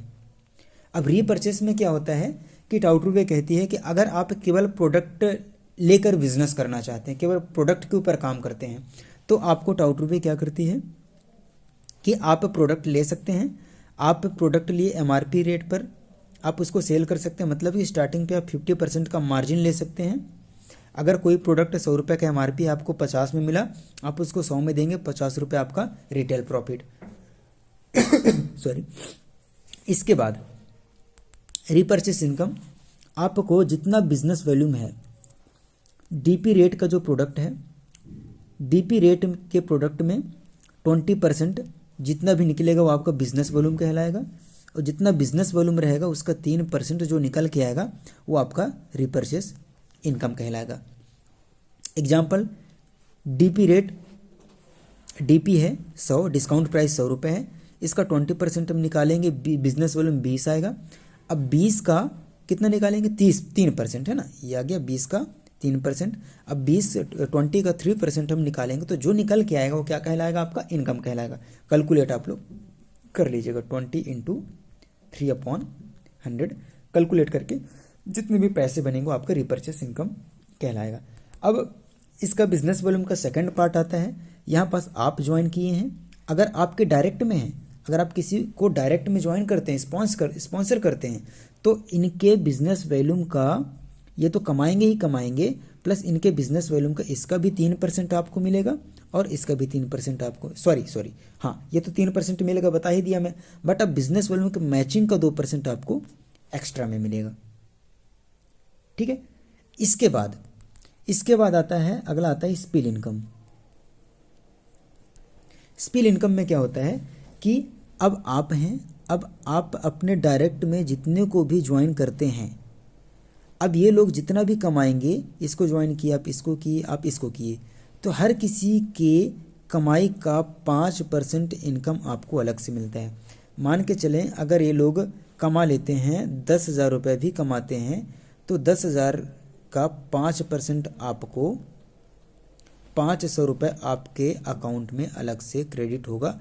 अब रीपरचेस में क्या होता है कि टाउटरूवे कहती है कि अगर आप केवल प्रोडक्ट लेकर बिजनेस करना चाहते हैं, केवल प्रोडक्ट के ऊपर काम करते हैं, तो आपको टाउटरूवे क्या करती है कि आप प्रोडक्ट ले सकते हैं, आप प्रोडक्ट लिए एमआरपी रेट पर आप उसको सेल कर सकते हैं, मतलब कि स्टार्टिंग पे आप 50% का मार्जिन ले सकते हैं। अगर कोई प्रोडक्ट 100 रुपये का एमआरपी आपको 50 में मिला, आप उसको 100 में देंगे, 50 रुपये आपका रिटेल प्रॉफिट। सॉरी। इसके बाद रीपरचेस इनकम, आपको जितना बिजनेस वॉल्यूम है, डीपी रेट का जो प्रोडक्ट है, डीपी रेट के प्रोडक्ट में 20% जितना भी निकलेगा वो आपका बिजनेस वॉल्यूम कहलाएगा, और जितना बिजनेस वॉल्यूम रहेगा उसका 3% जो निकल के आएगा वो आपका रीपरचेस इनकम कहलाएगा। एग्जाम्पल, डीपी रेट, डीपी है 100, डिस्काउंट प्राइस 100 रुपये है, इसका 20% हम निकालेंगे, बिजनेस वॉल्यूम 20 आएगा। अब 20 का कितना निकालेंगे, 3% है ना, ये आ गया 20 का 3%। अब 20 का 3% हम निकालेंगे तो जो निकल के आएगा वो क्या कहलाएगा, आपका इनकम कहलाएगा। कैलकुलेट आप लोग कर लीजिएगा, 20 × 3/100 कैलकुलेट करके जितने भी पैसे बनेंगे वो आपका रीपरचेस इनकम कहलाएगा। अब इसका बिजनेस वॉल्यूम का सेकंड पार्ट आता है, यहाँ पास आप ज्वाइन किए हैं, अगर आपके डायरेक्ट में हैं, अगर आप किसी को डायरेक्ट में ज्वाइन करते हैं, स्पॉन्सर करते हैं, तो इनके बिजनेस वॉल्यूम का ये तो कमाएंगे ही कमाएंगे, प्लस इनके बिजनेस वॉल्यूम का इसका भी 3% आपको मिलेगा और इसका भी 3% आपको, सॉरी हाँ, ये तो 3% मिलेगा, बता ही दिया मैं, बट अब बिजनेस वॉल्यूम के मैचिंग का 2% आपको एक्स्ट्रा में मिलेगा। ठीक है। इसके बाद आता है, अगला आता है स्पिल इनकम। स्पिल इनकम में क्या होता है कि अब आप हैं, अब आप अपने डायरेक्ट में जितने को भी ज्वाइन करते हैं, अब ये लोग जितना भी कमाएंगे, इसको ज्वाइन किए, आप इसको किए, आप इसको किए, तो हर किसी के कमाई का 5% इनकम आपको अलग से मिलता है। मान के चलें अगर ये लोग कमा लेते हैं 10,000 रुपये भी कमाते हैं, तो 10,000 का 5% आपको 500 रुपये आपके अकाउंट में अलग से क्रेडिट होगा।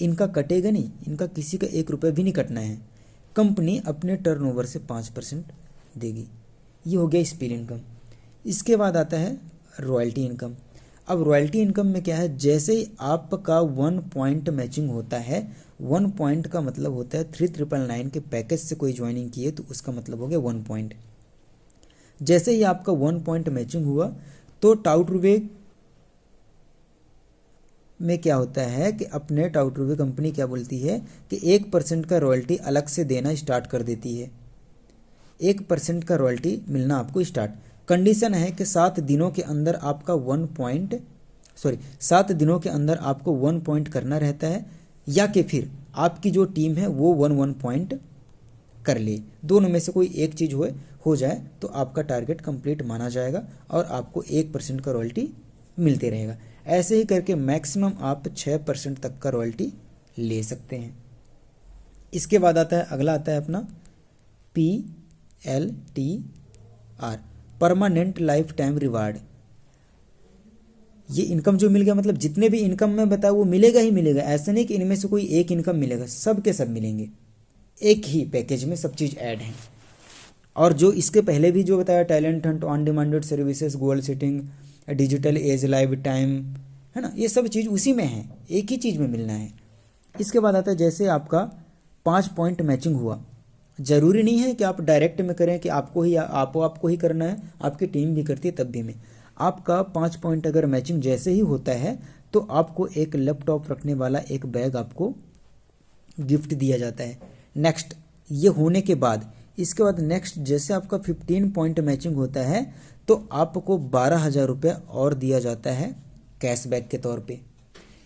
इनका कटेगा नहीं, इनका किसी का 1 रुपये भी नहीं कटना है, कंपनी अपने टर्नओवर से 5% देगी। ये हो गया स्पिल इनकम। इसके बाद आता है रॉयल्टी इनकम। अब रॉयल्टी इनकम में क्या है, जैसे ही आपका 1 पॉइंट मैचिंग होता है, 1 पॉइंट का मतलब होता है 3999 के पैकेज से कोई ज्वाइनिंग किए तो उसका मतलब हो गया 1 पॉइंट। जैसे ही आपका 1 पॉइंट मैचिंग हुआ तो टाउटरूवे में क्या होता है कि अपने टाउटरूवे कंपनी क्या बोलती है कि 1% का रॉयल्टी अलग से देना स्टार्ट कर देती है। 1% का रॉयल्टी मिलना आपको स्टार्ट। कंडीशन है कि 7 दिनों के अंदर आपका 7 दिनों के अंदर आपको 1 पॉइंट करना रहता है, या कि फिर आपकी जो टीम है वो 1 पॉइंट कर ले। दोनों में से कोई एक चीज़ हो जाए तो आपका टारगेट कंप्लीट माना जाएगा और आपको 1% का रॉयल्टी मिलते रहेगा। ऐसे ही करके मैक्सिमम आप 6% तक का रॉयल्टी ले सकते हैं। इसके बाद आता है, अगला आता है अपना PLTR, permanent life time reward. ये इनकम जो मिल गया, मतलब जितने भी इनकम मैं बताया वो मिलेगा ही मिलेगा, ऐसा नहीं कि इनमें से कोई एक इनकम मिलेगा, सब के सब मिलेंगे, एक ही पैकेज में सब चीज़ ऐड है। और जो इसके पहले भी जो बताया, talent Hunt, on demanded services, goal setting, digital age, live time, है ना, ये सब चीज़ उसी में है, एक ही चीज़ में मिलना है। इसके बाद आता है, जैसे आपका 5 पॉइंट मैचिंग हुआ, ज़रूरी नहीं है कि आप डायरेक्ट में करें कि आपको ही करना है, आपकी टीम भी करती है तब भी में। आपका 5 पॉइंट अगर मैचिंग जैसे ही होता है तो आपको एक लैपटॉप रखने वाला एक बैग आपको गिफ्ट दिया जाता है। नेक्स्ट ये होने के बाद, इसके बाद नेक्स्ट जैसे आपका 15 पॉइंट मैचिंग होता है तो आपको 12,000 रुपये और दिया जाता है कैशबैक के तौर पे।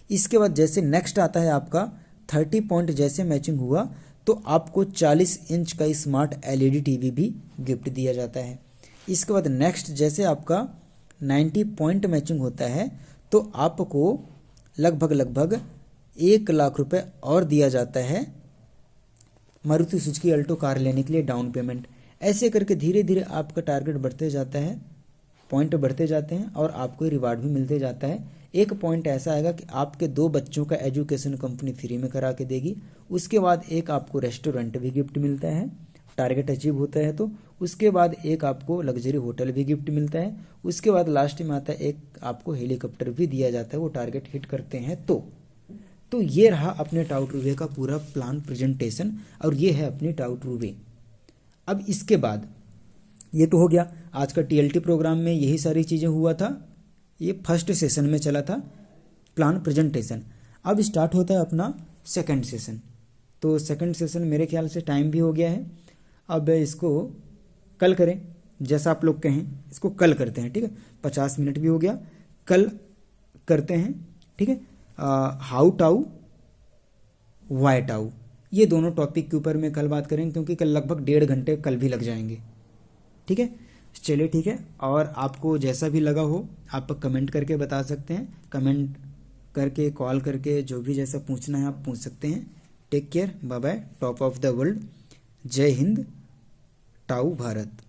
इसके बाद जैसे नेक्स्ट आता है आपका 30 पॉइंट जैसे मैचिंग हुआ तो आपको 40 इंच का स्मार्ट LED TV भी गिफ्ट दिया जाता है। इसके बाद नेक्स्ट जैसे आपका 90 पॉइंट मैचिंग होता है तो आपको लगभग 1 लाख रुपए और दिया जाता है मारुति सुजुकी अल्टो कार लेने के लिए डाउन पेमेंट। ऐसे करके धीरे धीरे आपका टारगेट बढ़ते जाता है, पॉइंट बढ़ते जाते हैं और आपको रिवार्ड भी मिलते जाता है। एक पॉइंट ऐसा आएगा कि आपके 2 बच्चों का एजुकेशन कंपनी फ्री में करा के देगी। उसके बाद एक आपको रेस्टोरेंट भी गिफ्ट मिलता है, टारगेट अचीव होता है तो। उसके बाद एक आपको लग्जरी होटल भी गिफ्ट मिलता है। उसके बाद लास्ट में आता है एक आपको हेलीकॉप्टर भी दिया जाता है, वो टारगेट हिट करते हैं तो ये रहा अपने टाउट रूवे का पूरा प्लान प्रेजेंटेशन, और ये है अपनी टाउट रूवे। अब इसके बाद ये तो हो गया आज का टीएलटी प्रोग्राम में यही सारी चीज़ें हुआ था, ये फर्स्ट सेशन में चला था प्लान प्रेजेंटेशन। अब स्टार्ट होता है अपना सेकंड सेशन। तो सेकंड सेशन मेरे ख्याल से टाइम भी हो गया है, अब इसको कल करें, जैसा आप लोग कहें इसको कल करते हैं, ठीक है। 50 मिनट भी हो गया, कल करते हैं, ठीक है। हाउ टाउ वाई टाउ, ये दोनों टॉपिक के ऊपर मैं कल बात करेंगे, क्योंकि कल लगभग 1.5 घंटे कल भी लग जाएंगे, ठीक है। चलिए ठीक है, और आपको जैसा भी लगा हो आप कमेंट करके बता सकते हैं, कमेंट करके कॉल करके जो भी जैसा पूछना है आप पूछ सकते हैं। Take care, bye bye, top of the world, जय हिंद, टाउ भारत।